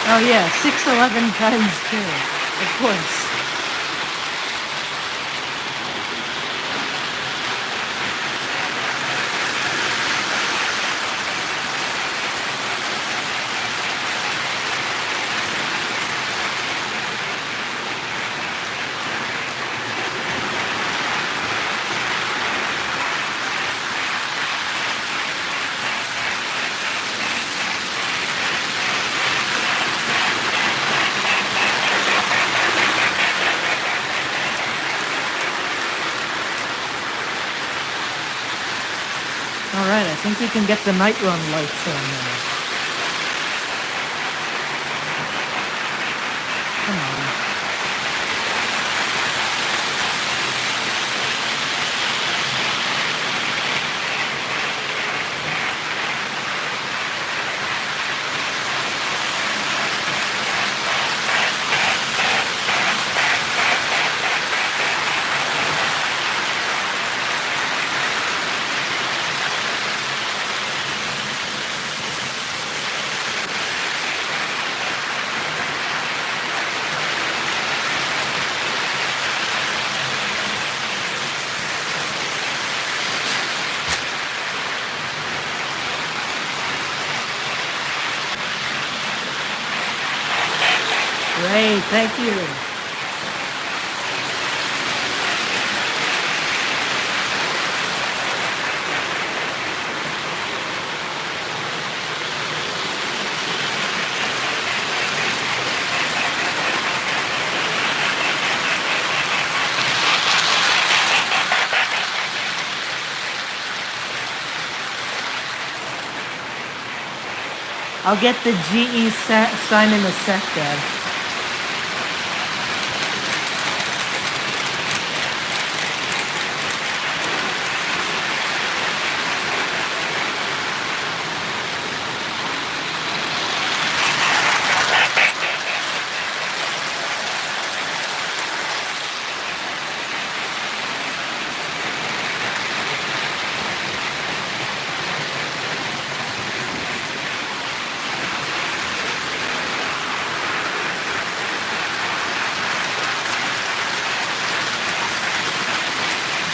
Oh yeah, 611 times 2, of course. Alright, I think we can get the night run lights on now. Come on. Great, thank you. I'll get the GE sign in a sec, Dad.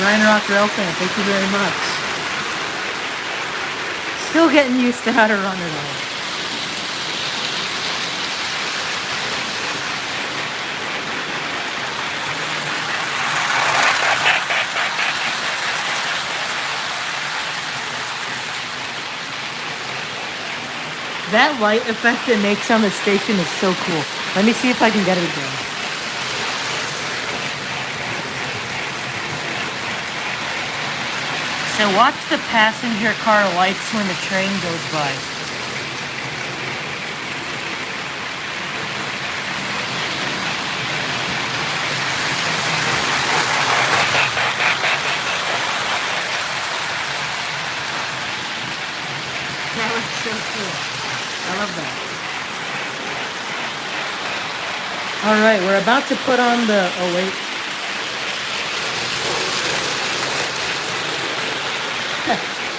Brian Rock Rail Fan, thank you very much. Still getting used to how to run it all. That light effect it makes on the station is so cool. Let me see if I can get it again. So watch the passenger car lights when the train goes by. That looks so cool. I love that. Alright, we're about to put on the... Oh, wait.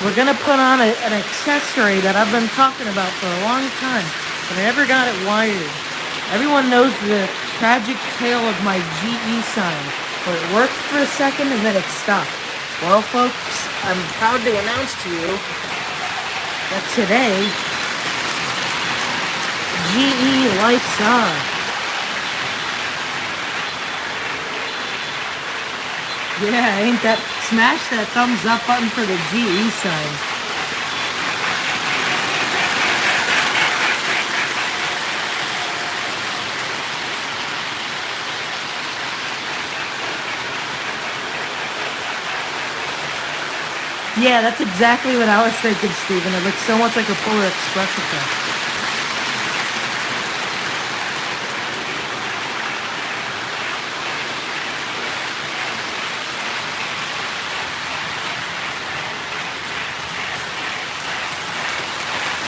We're gonna put on an accessory that I've been talking about for a long time, but I never got it wired. Everyone knows the tragic tale of my GE sign, where it worked for a second and then it stopped. Well, folks, I'm proud to announce to you that today, GE lights on. Yeah, ain't that... Smash that thumbs up button for the GE sign. Yeah, that's exactly what I was thinking, Steven. It looks so much like a Polar Express effect.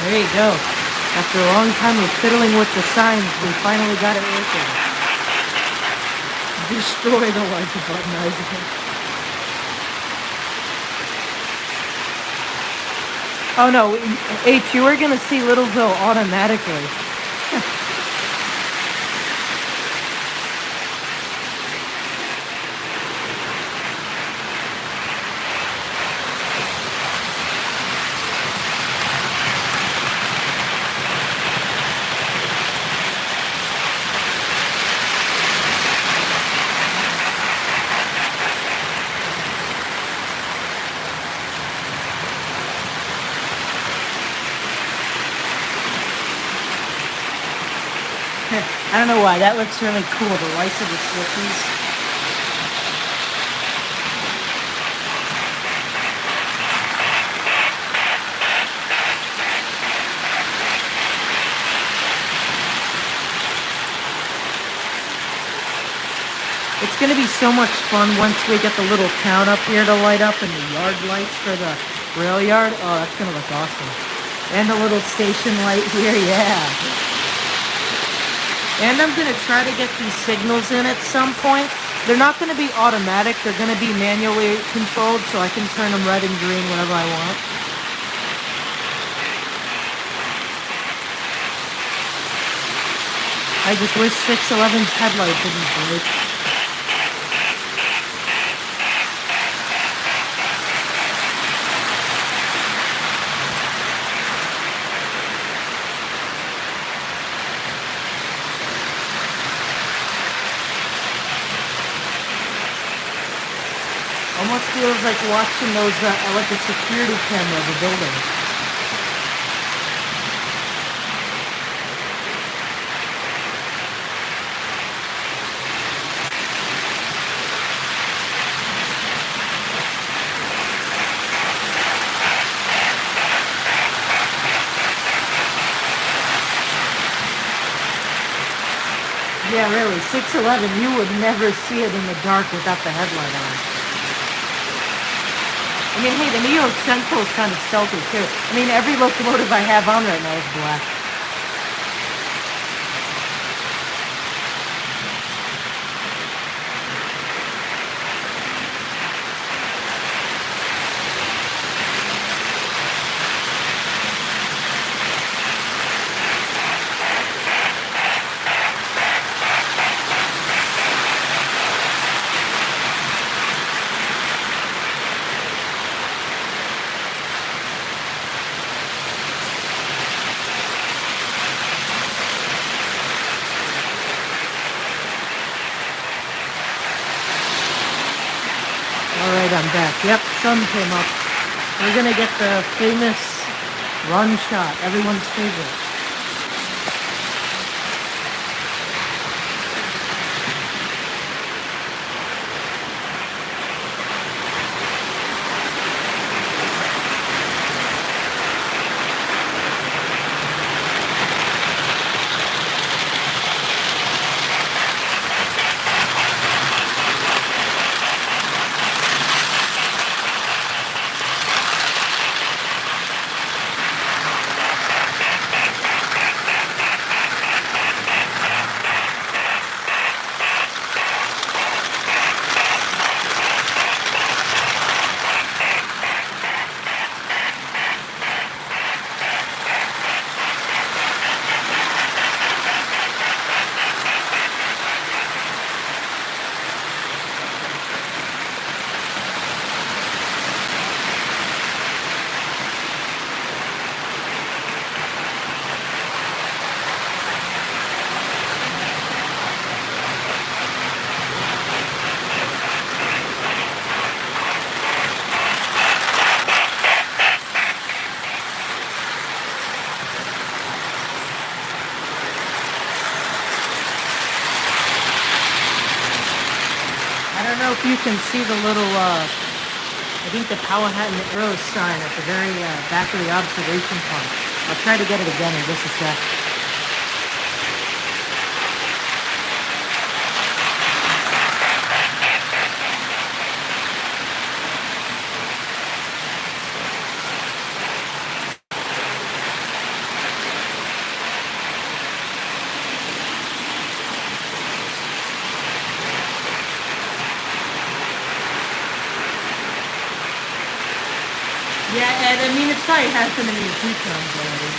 There you go. After a long time of fiddling with the signs, we finally got it working. Destroy the like button, Isaac. Oh no, H, you were gonna see Littleville automatically. I don't know why, that looks really cool, the lights of the switches. It's gonna be so much fun once we get the little town up here to light up and the yard lights for the rail yard. Oh, that's gonna look awesome. And a little station light here, yeah. And I'm going to try to get these signals in at some point. They're not going to be automatic. They're going to be manually controlled, so I can turn them red and green whenever I want. I just wish 611's headlight didn't break. Almost feels like watching those, like a security camera of a building. Yeah, really, 611, you would never see it in the dark without the headlight on. I mean, hey, the Neo Central is kind of stealthy, too. I mean, every locomotive I have on right now is black. Alright, I'm back. Yep, sun came up. We're gonna get the famous run shot, everyone's favorite. can see the little, I think the Powhatan Arrow sign at the very back of the observation point. I'll try to get it again in just a sec. Yeah, Ed, I mean, it's probably happened to me a few times already.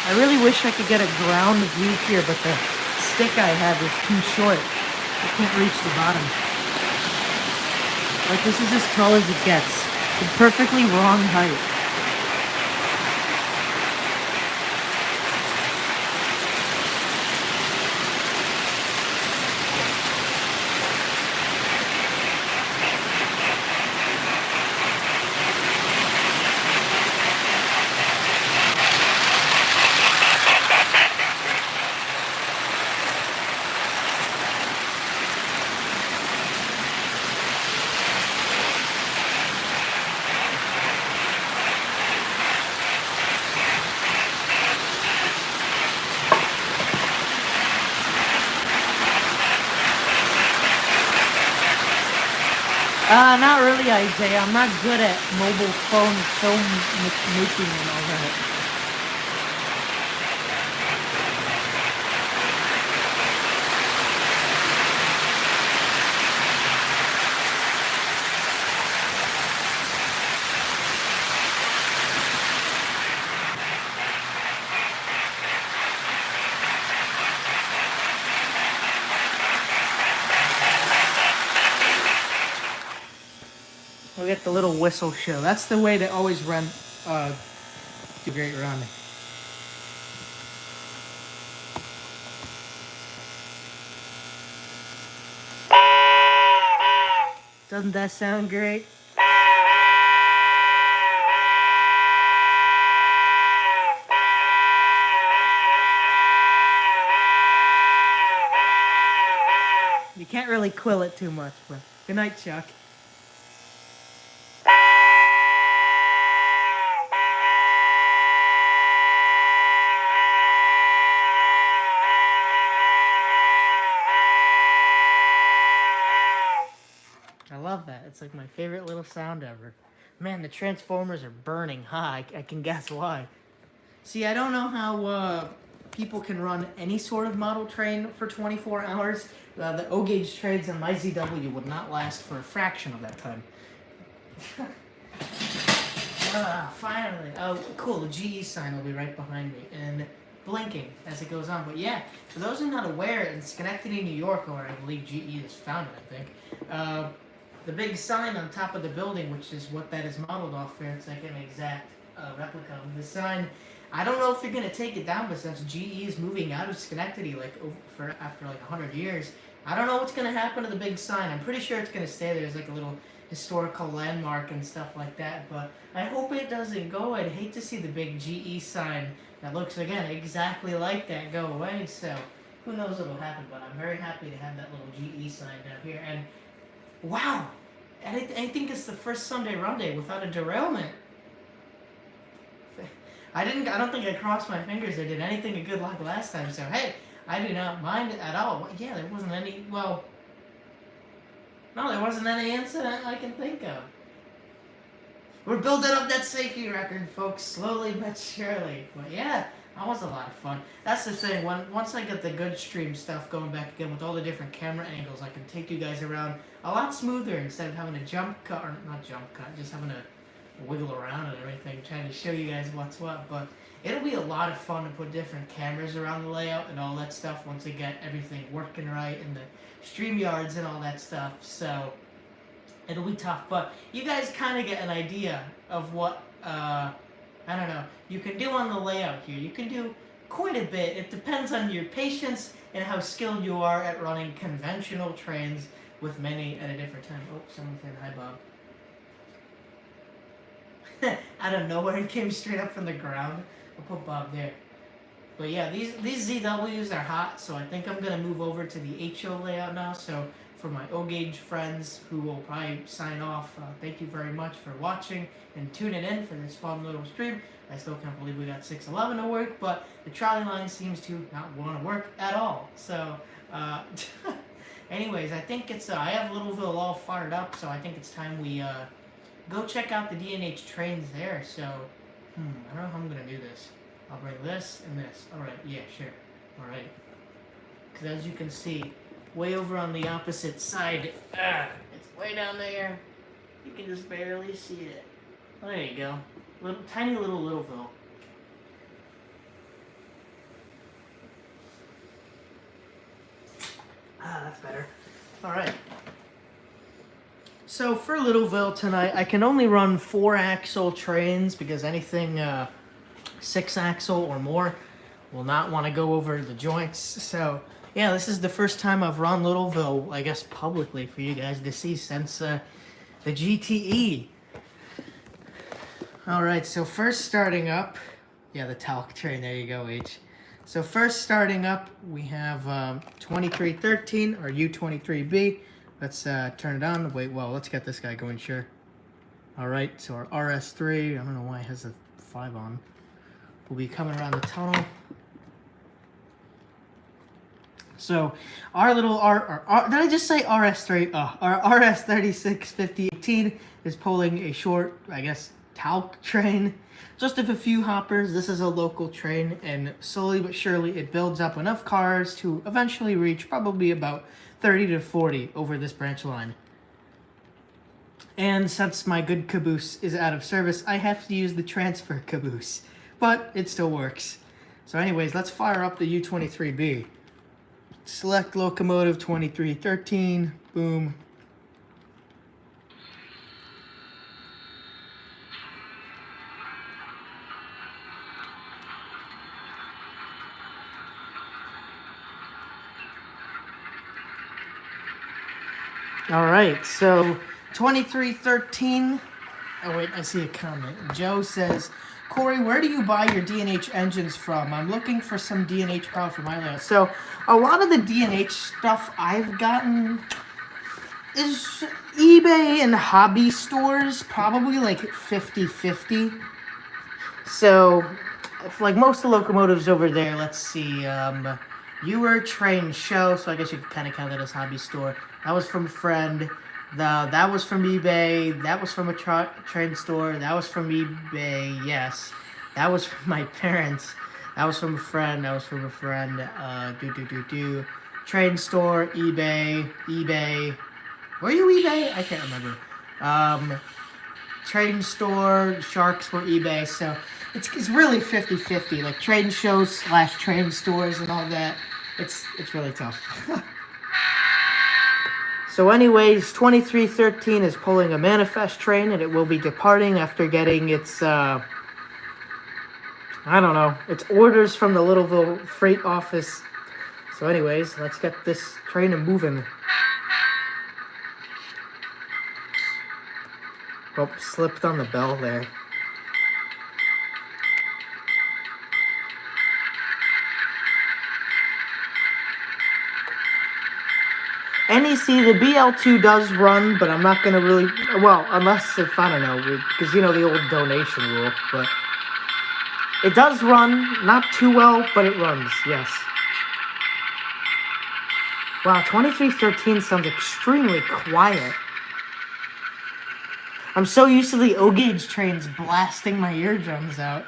I really wish I could get a ground view here, but the stick I have is too short. I can't reach the bottom. Like, this is as tall as it gets. The perfectly wrong height. Not really, Isaiah. I'm not good at mobile phone film making and all that. We'll get the little whistle show. That's the way to always run the Great Runday. Doesn't that sound great? You can't really quill it too much, but good night, Chuck. I love that. It's like my favorite little sound ever. Man, the transformers are burning hot. I can guess why. See, I don't know how people can run any sort of model train for 24 hours. The O-gauge trades on my ZW would not last for a fraction of that time. Finally. Oh, cool. The GE sign will be right behind me and blinking as it goes on. But yeah, for those who are not aware, in Schenectady, New York, where I believe GE is founded, I think, the big sign on top of the building, which is what that is modeled off there, it's like an exact replica of the sign. I don't know if they're going to take it down, but since GE is moving out of Schenectady after like 100 years, I don't know what's going to happen to the big sign. I'm pretty sure it's going to stay there as like a little historical landmark and stuff like that, but I hope it doesn't go. I'd hate to see the big GE sign that looks, again, exactly like that go away, so who knows what'll happen, but I'm very happy to have that little GE sign down here. And wow! I think it's the first Sunday Runday without a derailment. I don't think I crossed my fingers or did anything of good luck last time, so hey, I do not mind it at all. Yeah, there wasn't any, well, no, there wasn't any incident I can think of. We're building up that safety record, folks, slowly but surely. But yeah, that was a lot of fun. That's the thing, once I get the good stream stuff going back again with all the different camera angles, I can take you guys around a lot smoother instead of having a jump cut, or not jump cut, just having to wiggle around and everything, trying to show you guys what's what. But it'll be a lot of fun to put different cameras around the layout and all that stuff once we get everything working right and the StreamYards and all that stuff. So it'll be tough, but you guys kind of get an idea of what I don't know, you can do on the layout here. You can do quite a bit. It depends on your patience and how skilled you are at running conventional trains with many at a different time. Oh, someone said hi, Bob. Out of nowhere, he came straight up from the ground. I'll put Bob there. But yeah, these ZWs are hot, so I think I'm gonna move over to the HO layout now. So for my O-Gauge friends who will probably sign off, thank you very much for watching and tuning in for this fun little stream. I still can't believe we got 611 to work, but the trolley line seems to not want to work at all. So, anyways, I think it's, I have Littleville all fired up, so I think it's time we go check out the D&H trains there. So, I don't know how I'm going to do this. I'll bring this and this. Alright, yeah, sure. Alright. Because as you can see, way over on the opposite side, it's way down there. You can just barely see it. There you go. Tiny little Littleville. That's better. Alright. So for Littleville tonight, I can only run 4-axle trains because anything 6-axle or more will not want to go over the joints. So yeah, this is the first time I've run Littleville, I guess, publicly for you guys to see since the GTE. Alright, so first starting up, yeah, the talc train, there you go, H. So first starting up, we have 2313, or U23B. Let's turn it on. Wait, well, let's get this guy going, sure. Alright, so our RS3, I don't know why it has a 5 on. We'll be coming around the tunnel. So our little did I just say RS3? Our RS365018 is pulling a short, I guess, talc train. Just of a few hoppers. This is a local train, and slowly but surely it builds up enough cars to eventually reach probably about 30 to 40 over this branch line. And since my good caboose is out of service, I have to use the transfer caboose, but it still works. So anyways, let's fire up the U23B. Select locomotive 2313, boom. Alright, so 2313. Oh wait, I see a comment. Joe says, Corey, where do you buy your D&H engines from? I'm looking for some D&H power for my layout. So a lot of the D&H stuff I've gotten is eBay and hobby stores, probably like 50-50. So, if, like most of the locomotives over there, let's see, you were train show, so I guess you could kind of count that as hobby store. That was from a friend. That was from eBay. That was from a train store. That was from eBay. Yes, that was from my parents. That was from a friend. That was from a friend. Train store, eBay. Were you eBay? I can't remember. Train store, Sharks were eBay. So it's really 50-50. Like train shows / train stores and all that. It's really tough. So anyways, 2313 is pulling a manifest train, and it will be departing after getting its, I don't know, its orders from the Littleville Freight Office. So anyways, let's get this train moving. Oh, slipped on the bell there. NEC, the BL2 does run, but I'm not going to really, well, unless if, I don't know, because you know the old donation rule, but it does run, not too well, but it runs, yes. Wow, 2313 sounds extremely quiet. I'm so used to the O-Gauge trains blasting my eardrums out.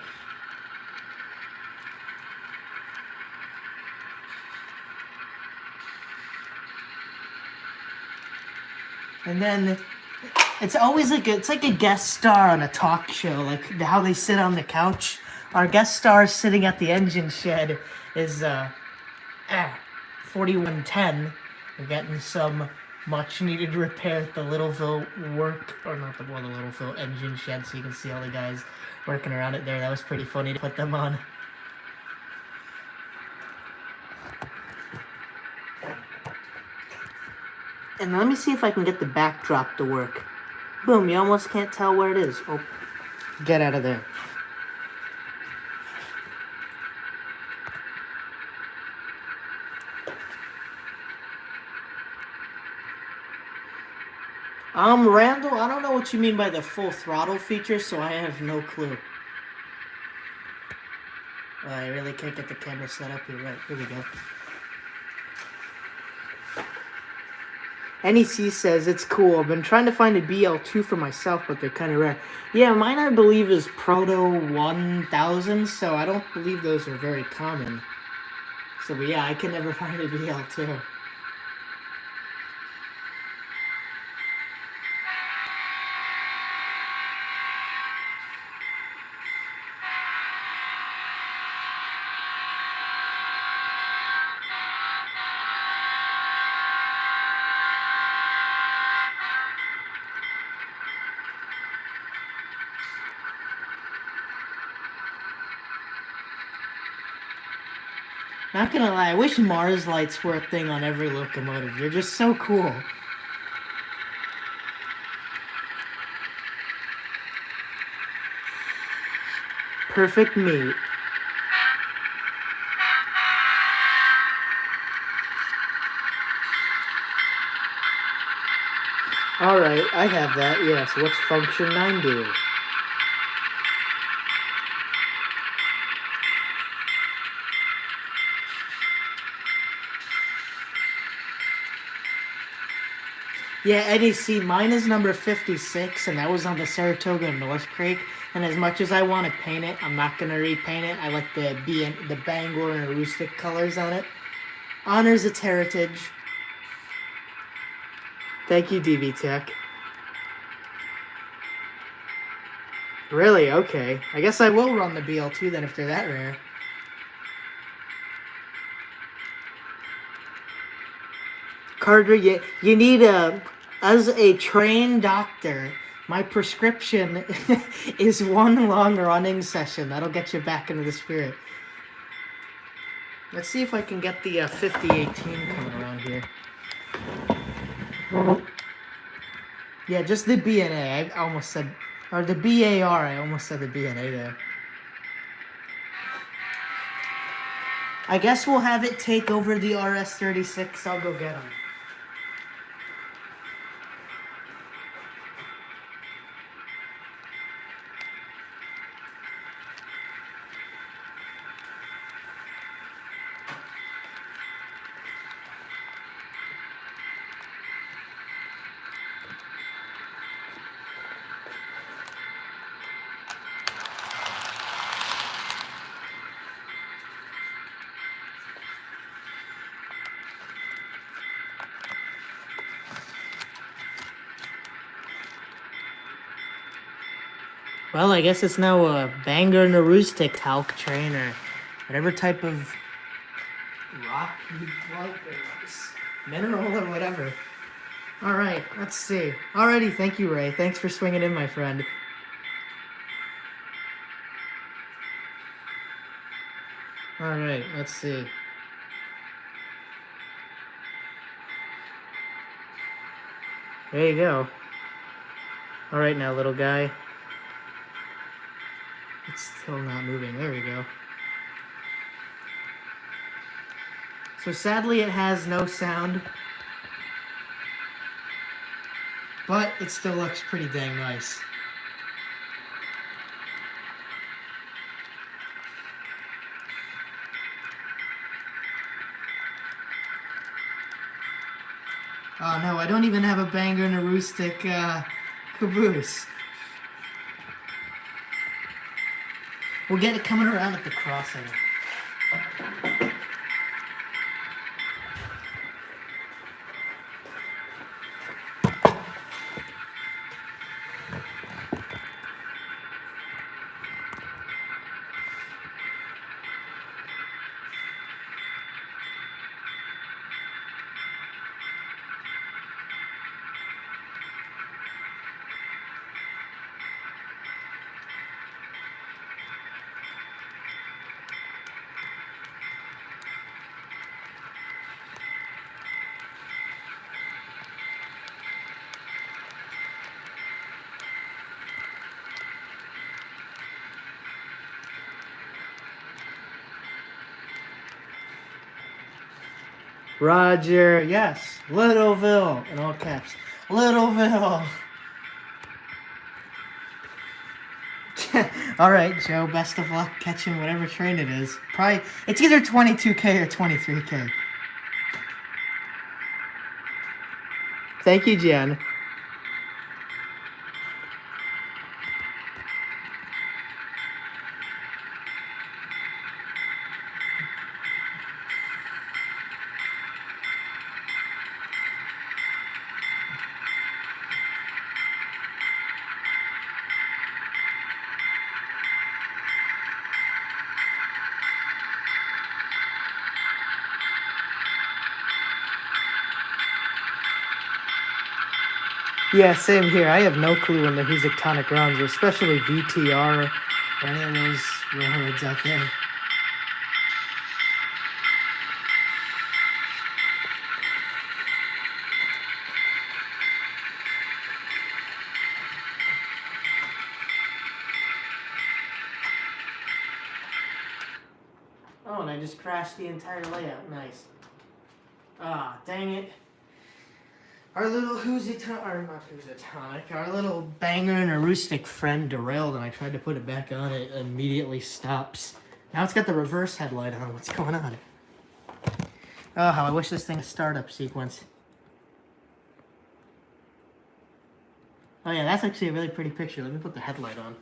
And then it's always like it's like a guest star on a talk show, like how they sit on the couch. Our guest star sitting at the engine shed is 4110. We're getting some much needed repair at the Littleville the Littleville engine shed, so you can see all the guys working around it there. That was pretty funny to put them on. And let me see if I can get the backdrop to work. Boom, you almost can't tell where it is. Oh, get out of there. Randall, I don't know what you mean by the full throttle feature, so I have no clue. Oh, I really can't get the camera set up here. Right, here we go. NEC says it's cool. I've been trying to find a BL2 for myself, but they're kind of rare. Yeah, mine I believe is Proto 1000, so I don't believe those are very common. So, but yeah, I can never find a BL2. Not gonna lie, I wish Mars lights were a thing on every locomotive. They're just so cool. Perfect meat. Alright, I have that, yes. What's function 9 do? Yeah, NEC, mine is number 56, and that was on the Saratoga North Creek. And as much as I want to paint it, I'm not going to repaint it. I like the Bangor and Aroostook colors on it. Honors its heritage. Thank you, DB Tech. Really? Okay. I guess I will run the BL2 then if they're that rare. Carter, you need as a trained doctor, my prescription is one long running session. That'll get you back into the spirit. Let's see if I can get the 5018 coming around here. Yeah, just the BNA. I almost said, or the BAR. I almost said the BNA there. I guess we'll have it take over the RS-36. I'll go get them. Well, I guess it's now a Bangor and Aroostook talc train or whatever type of rock you like or mineral or whatever. All right, let's see. Alrighty, thank you, Ray. Thanks for swinging in, my friend. All right, let's see. There you go. All right now, little guy. It's still not moving. There we go. So sadly, it has no sound. But it still looks pretty dang nice. Oh no, I don't even have a Bangor and Aroostook caboose. We'll get it coming around at the crossing. Roger, yes. Littleville, in all caps. Littleville. All right, Joe, best of luck catching whatever train it is. Probably, it's either 22K or 23K. Thank you, Jen. Yeah, same here. I have no clue when the Housatonic runs, especially VTR or any of those railroads out there. Oh, and I just crashed the entire layout. Nice. Ah, dang it. Our little our little banger and heuristic friend derailed, and I tried to put it back on. It immediately stops. Now it's got the reverse headlight on. What's going on? Oh, how I wish this thing had a startup sequence. Oh yeah, that's actually a really pretty picture. Let me put the headlight on.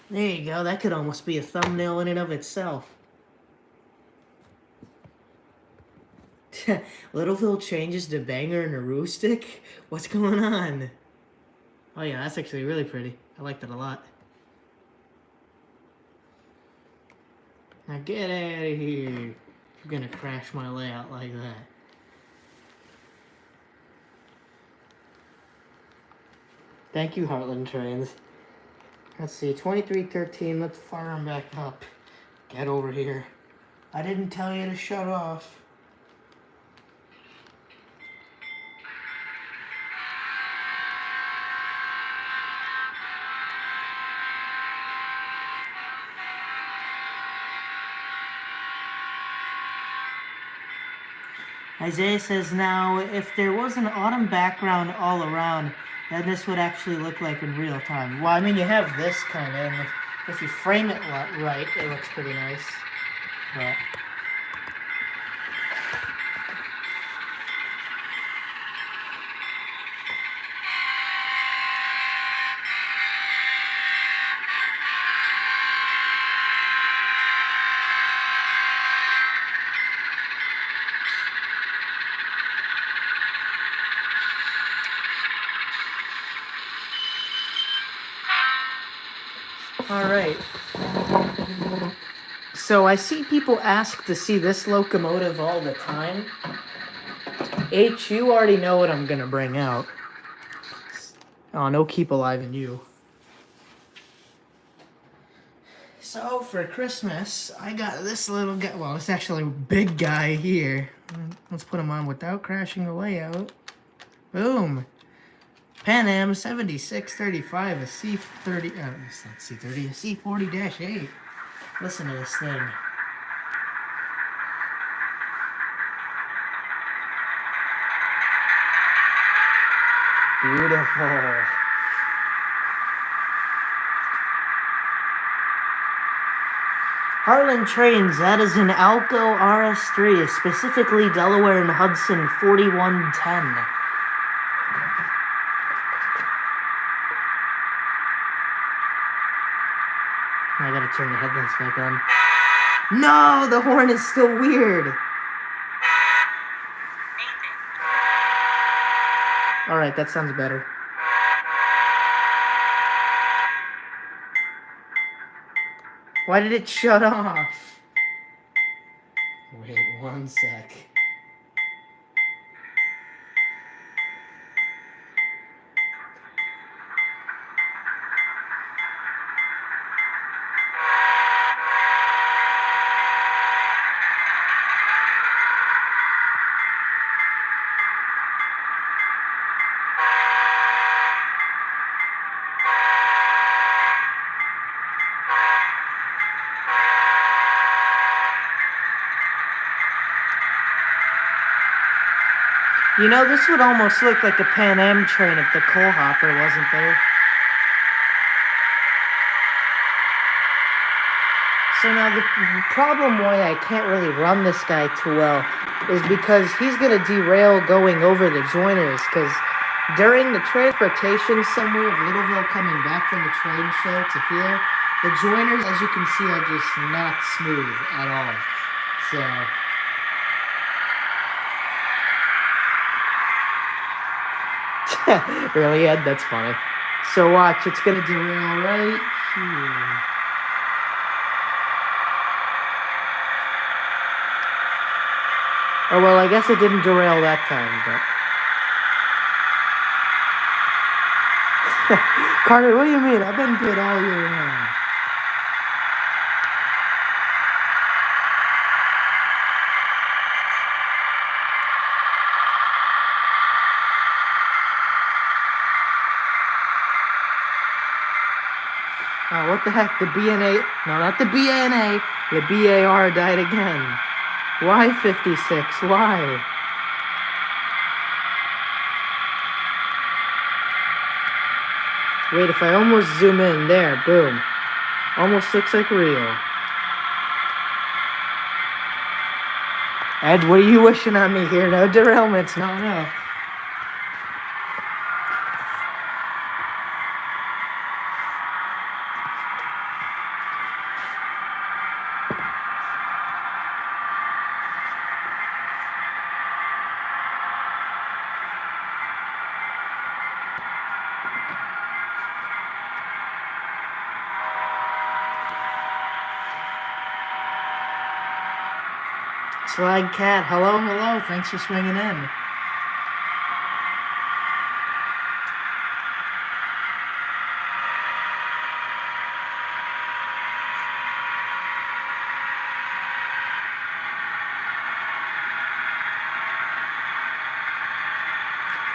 There you go. That could almost be a thumbnail in and of itself. Littleville changes to banger and heuristic? What's going on? Oh yeah, that's actually really pretty. I liked it a lot. Now get out of here. You're gonna crash my layout like that. Thank you, Heartland Trains. Let's see, 2313, let's fire them back up. Get over here. I didn't tell you to shut off. Isaiah says now, if there was an autumn background all around, then this would actually look like in real time. Well, I mean, you have this kind of, and if you frame it right, it looks pretty nice. But all right. So I see people ask to see this locomotive all the time. H, you already know what I'm gonna bring out. Oh, no keep alive in you. So for Christmas, I got this little guy. Well, it's actually a big guy here. Let's put him on without crashing the layout. Boom. Pan Am 7635, a C30, it's not C30, a C40-8. Listen to this thing. Beautiful. Harlan Trains, that is an Alco RS3, specifically Delaware and Hudson 4110. I gotta turn the headlights back on. No, the horn is still weird. Alright, that sounds better. Why did it shut off? Wait one sec. You know, this would almost look like a Pan Am train if the coal hopper wasn't there. So now the problem why I can't really run this guy too well is because he's going to derail going over the joiners, because during the transportation somewhere of Littleville coming back from the train show to here, the joiners, as you can see, are just not smooth at all. So really, Ed? That's funny. So watch, it's going to derail right here. Oh, well, I guess it didn't derail that time, but... Carter, what do you mean? I've been good all year round. Oh, what the heck? The BNA... No, not the BNA. The BAR died again. Why 56? Why? Wait, if I almost zoom in, there, boom. Almost looks like real. Ed, what are you wishing on me here? No derailments, no. Slag Cat, hello, thanks for swinging in.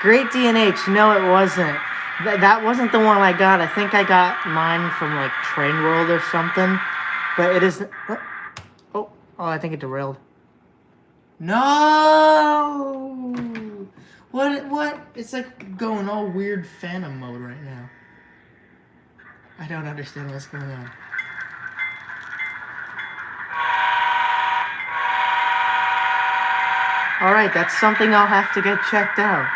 Great DNH, no it wasn't. That wasn't the one I got. I think I got mine from like Train World or something. But it is... Oh, I think it derailed. No! What? It's like going all weird Phantom mode right now. I don't understand what's going on. Alright, that's something I'll have to get checked out.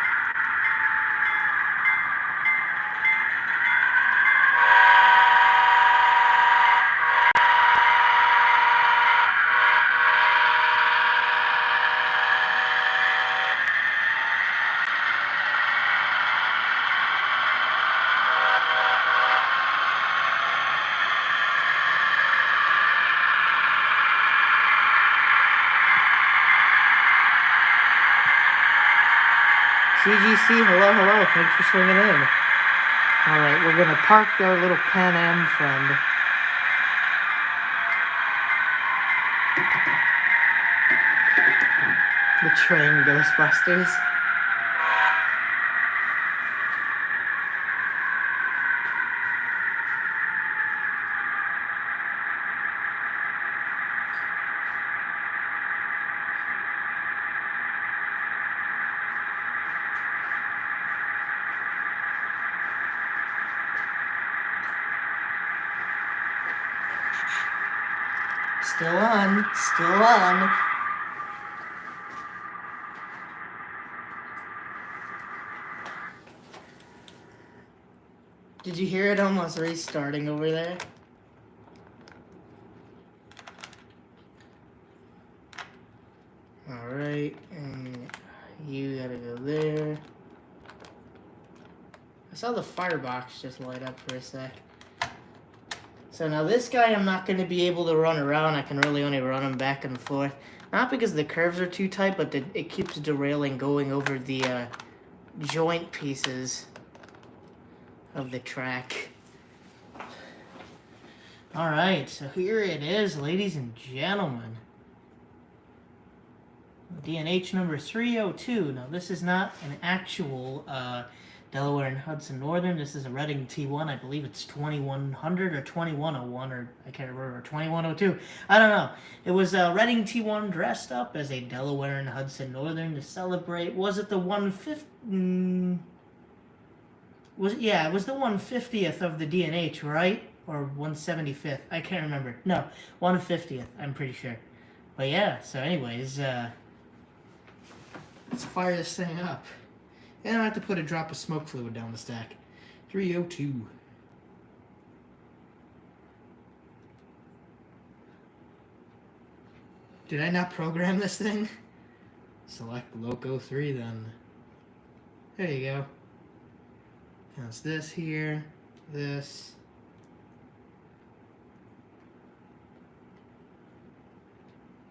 CGC, hello, thanks for swinging in. Alright, we're gonna park our little Pan Am friend. The train Ghostbusters. Still on. Did you hear it almost restarting over there? Alright, and you gotta go there. I saw the firebox just light up for a sec. So now this guy I'm not going to be able to run around. I can really only run him back and forth. Not because the curves are too tight, but it keeps derailing going over the joint pieces of the track. Alright, so here it is, ladies and gentlemen. DNH number 302. Now this is not an actual Delaware and Hudson Northern. This is a Reading T1. I believe it's 2100 or 2101, or I can't remember, 2102. I don't know. It was a Reading T1 dressed up as a Delaware and Hudson Northern to celebrate. Was it the 150? It was the 150th of the D&H, right? Or 175th? I can't remember. No, 150th. I'm pretty sure. But yeah. So, anyways, let's fire this thing up. And I have to put a drop of smoke fluid down the stack. 302. Did I not program this thing? Select Loco 3 then. There you go. Now it's this here, this.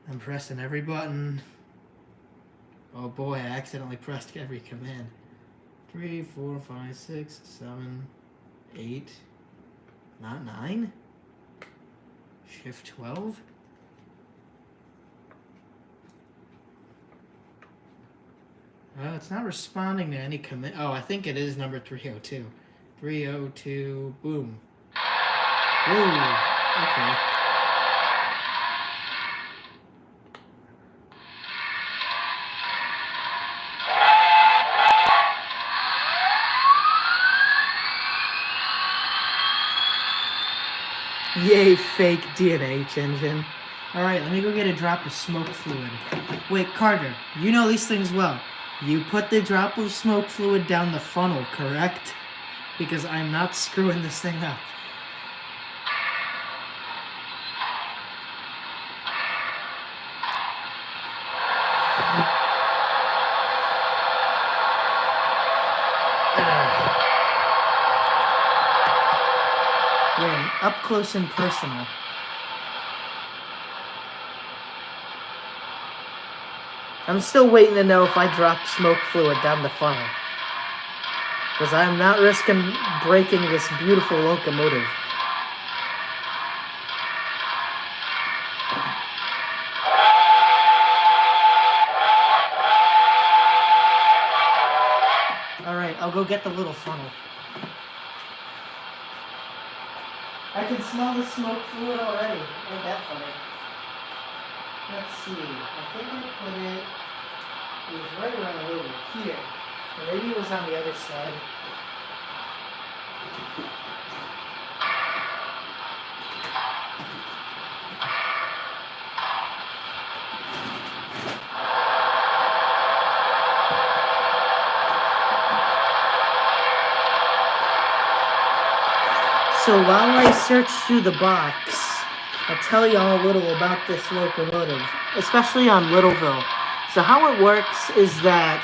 I'm pressing every button. Oh boy, I accidentally pressed every command. 3, 4, 5, 6, 7, 8, not 9? Shift 12? It's not responding to any command. Oh, I think it is number 302. 302, boom. Whoa, okay. Yay, fake D&H engine. Alright, let me go get a drop of smoke fluid. Wait, Carter, you know these things well. You put the drop of smoke fluid down the funnel, correct? Because I'm not screwing this thing up. Yeah, up close and personal. I'm still waiting to know if I drop smoke fluid down the funnel. Because I'm not risking breaking this beautiful locomotive. Alright, I'll go get the little funnel. I can smell the smoke fluid already. Ain't that funny? Let's see. I think I put it. It was right around over here. Or maybe it was on the other side. So while I search through the box, I'll tell y'all a little about this locomotive, especially on Littleville. So how it works is that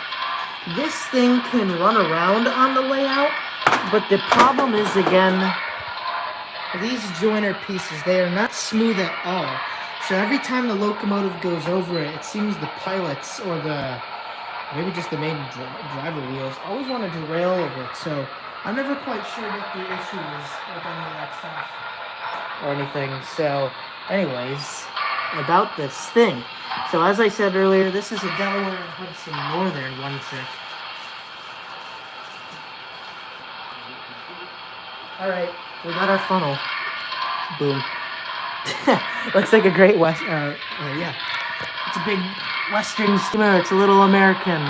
this thing can run around on the layout, but the problem is, again, these joiner pieces, they are not smooth at all. So every time the locomotive goes over it, it seems the pilots or maybe just the main driver wheels always want to derail over it. So I'm never quite sure what the issue is with any of that stuff or anything. So anyways, about this thing. So as I said earlier, this is a Delaware and Hudson Northern 1/6. Alright, we got our funnel. Boom. Looks like a great yeah. It's a big Western steamer. It's a little American.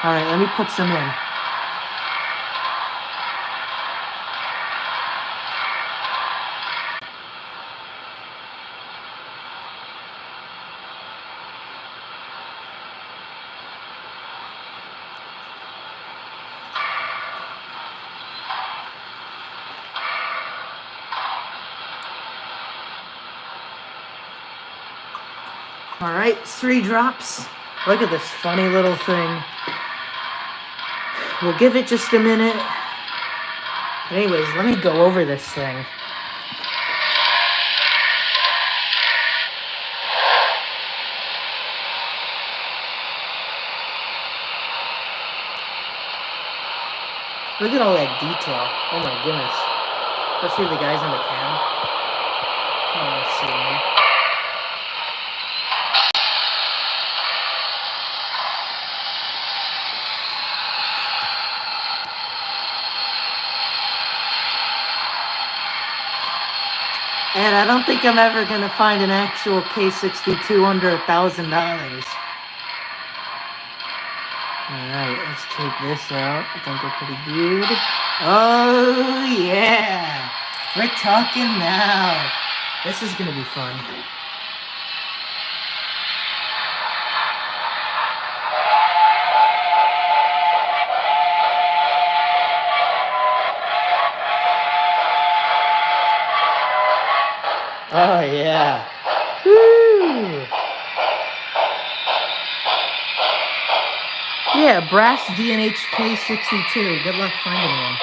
Alright, let me put some in. Alright, 3 drops. Look at this funny little thing. We'll give it just a minute. Anyways, let me go over this thing. Look at all that detail. Oh my goodness. Especially the guys in the cab. Come on, let's see here. And I don't think I'm ever gonna find an actual K62 under $1,000. Alright, let's take this out. I think we're pretty good. Oh, yeah! We're talking now. This is gonna be fun. Oh, yeah. Woo! Yeah, brass DNHK 62. Good luck finding one.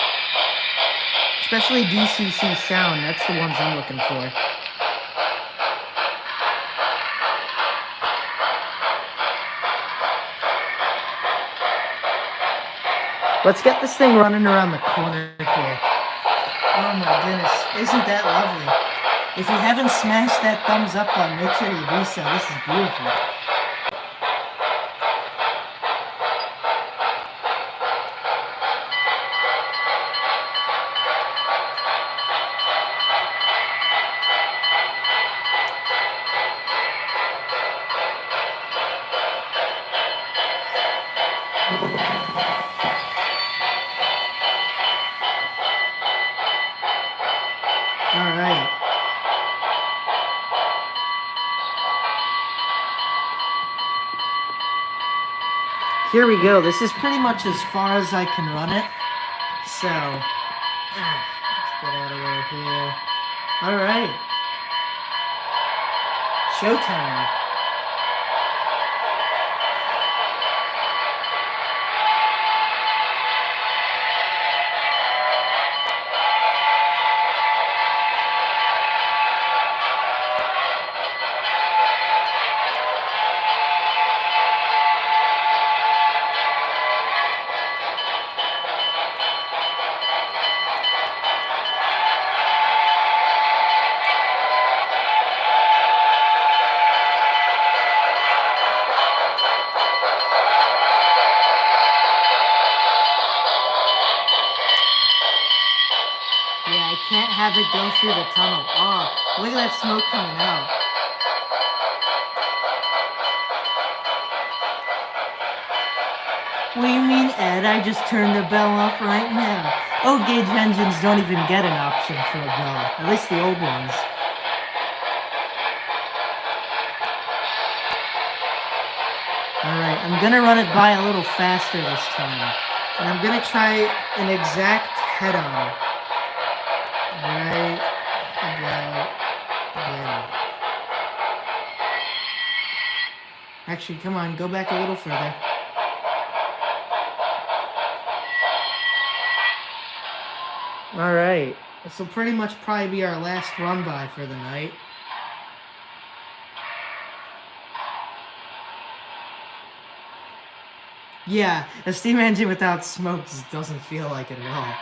Especially DCC sound. That's the ones I'm looking for. Let's get this thing running around the corner here. Oh my goodness. Isn't that lovely? If you haven't smashed that thumbs up button, make sure you do so. This is beautiful. Alright. Here we go. This is pretty much as far as I can run it. So, let's get out a little here. Alright. Showtime. Yeah, I can't have it go through the tunnel. Oh, look at that smoke coming out. What do you mean, Ed? I just turned the bell off right now. Oh, gauge engines don't even get an option for a bell. At least the old ones. Alright, I'm gonna run it by a little faster this time. And I'm gonna try an exact head-on. Right about there. Actually, come on, go back a little further. Alright, this will pretty much probably be our last run-by for the night. Yeah, a steam engine without smoke just doesn't feel like it at all.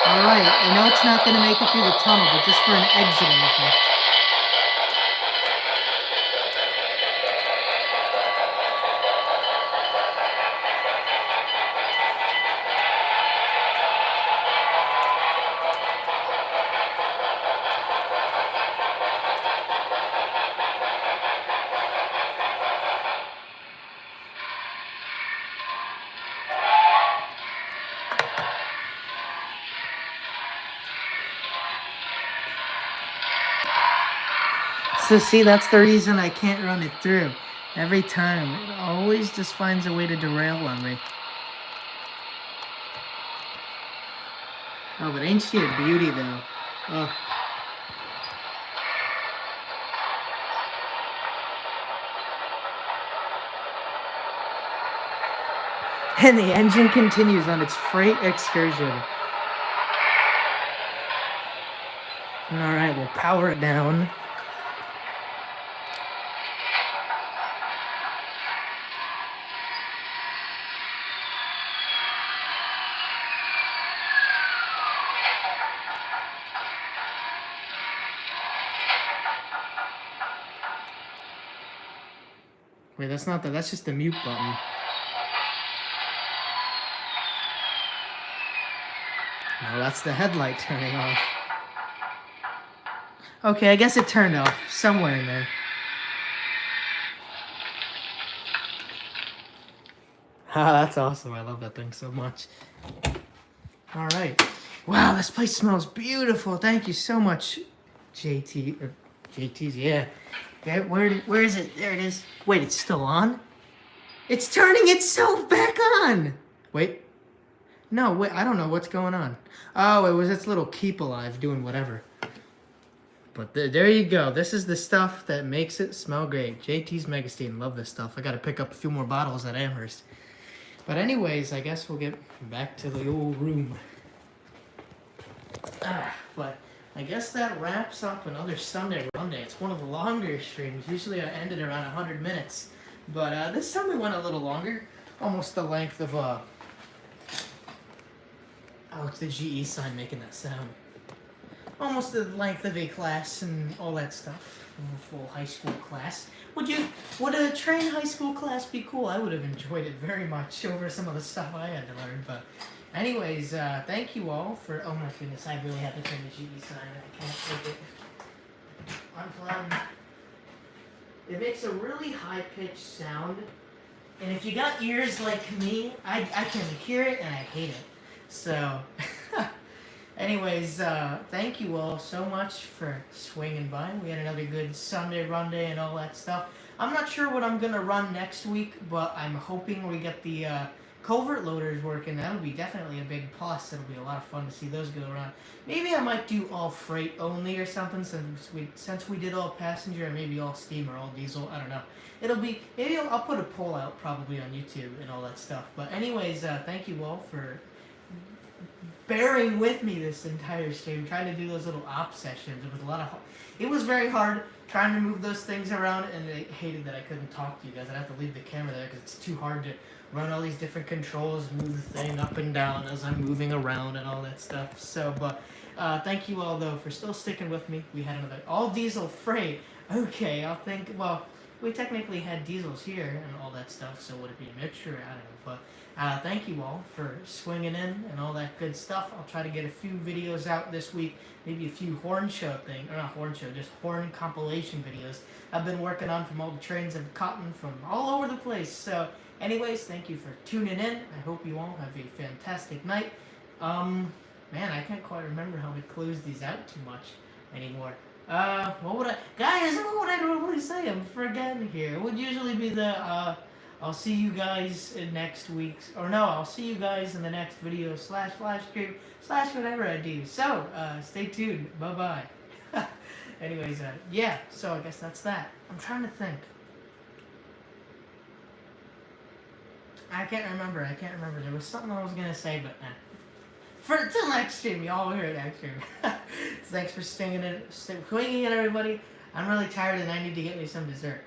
Alright, I know it's not going to make it through the tunnel, but just for an exiting effect. So see, that's the reason I can't run it through. Every time, it always just finds a way to derail on me. Oh, but ain't she a beauty, though? Oh. And the engine continues on its freight excursion. Alright, we'll power it down. Wait, that's not that's just the mute button. No, that's the headlight turning off. Okay, I guess it turned off somewhere in there. Ah, that's awesome. I love that thing so much. All right. Wow, this place smells beautiful. Thank you so much, JT. Or JT's, yeah. Okay, where is it? There it is. Wait, it's still on? It's turning itself back on. Wait. No, wait, I don't know what's going on. Oh, it was its little keep alive doing whatever. But there you go. This is the stuff that makes it smell great. JT's Megastine. Love this stuff. I got to pick up a few more bottles at Amherst. But anyways, I guess we'll get back to the old room. But I guess that wraps up another Sunday Runday. It's one of the longer streams. Usually I ended around 100 minutes. But this time we went a little longer. Almost the length of... Oh, it's the GE sign making that sound. Almost the length of a class and all that stuff. A full high school class. Would a train high school class be cool? I would have enjoyed it very much over some of the stuff I had to learn. But anyways, thank you all for... Oh my goodness, I really have to turn the GE sign. I can't take it. Unplug. It makes a really high-pitched sound. And if you got ears like me, I can hear it and I hate it. So... Anyways, thank you all so much for swinging by. We had another good Sunday Runday and all that stuff. I'm not sure what I'm going to run next week, but I'm hoping we get the culvert loaders working. That'll be definitely a big plus. It'll be a lot of fun to see those go around. Maybe I might do all freight only or something since we did all passenger and maybe all steam or all diesel. I don't know. It'll be... Maybe I'll put a poll out probably on YouTube and all that stuff. But anyways, thank you all for... bearing with me this entire stream, trying to do those little op sessions. It was very hard trying to move those things around, and I hated that I couldn't talk to you guys. I'd have to leave the camera there because it's too hard to run all these different controls, move the thing up and down as I'm moving around and all that stuff. So, but thank you all though for still sticking with me. We had another all diesel freight. Okay, I'll think. Well, we technically had diesels here and all that stuff, so would it be a mixture? I don't know, but. Thank you all for swinging in and all that good stuff. I'll try to get a few videos out this week, maybe a few horn show things, or not horn show, just horn compilation videos I've been working on from all the trains I've caught from all over the place. So anyways, thank you for tuning in. I hope you all have a fantastic night. Man, I can't quite remember how to close these out too much anymore. What would I normally say? I'm forgetting here. It would usually be the, I'll see you guys in next week's, or no, I'll see you guys in the next video / live stream / whatever I do. So, stay tuned. Bye-bye. Anyways, yeah, so I guess that's that. I'm trying to think. I can't remember. There was something I was going to say, but till next stream, y'all will hear it next stream. Thanks for swinging in, everybody. I'm really tired and I need to get me some dessert.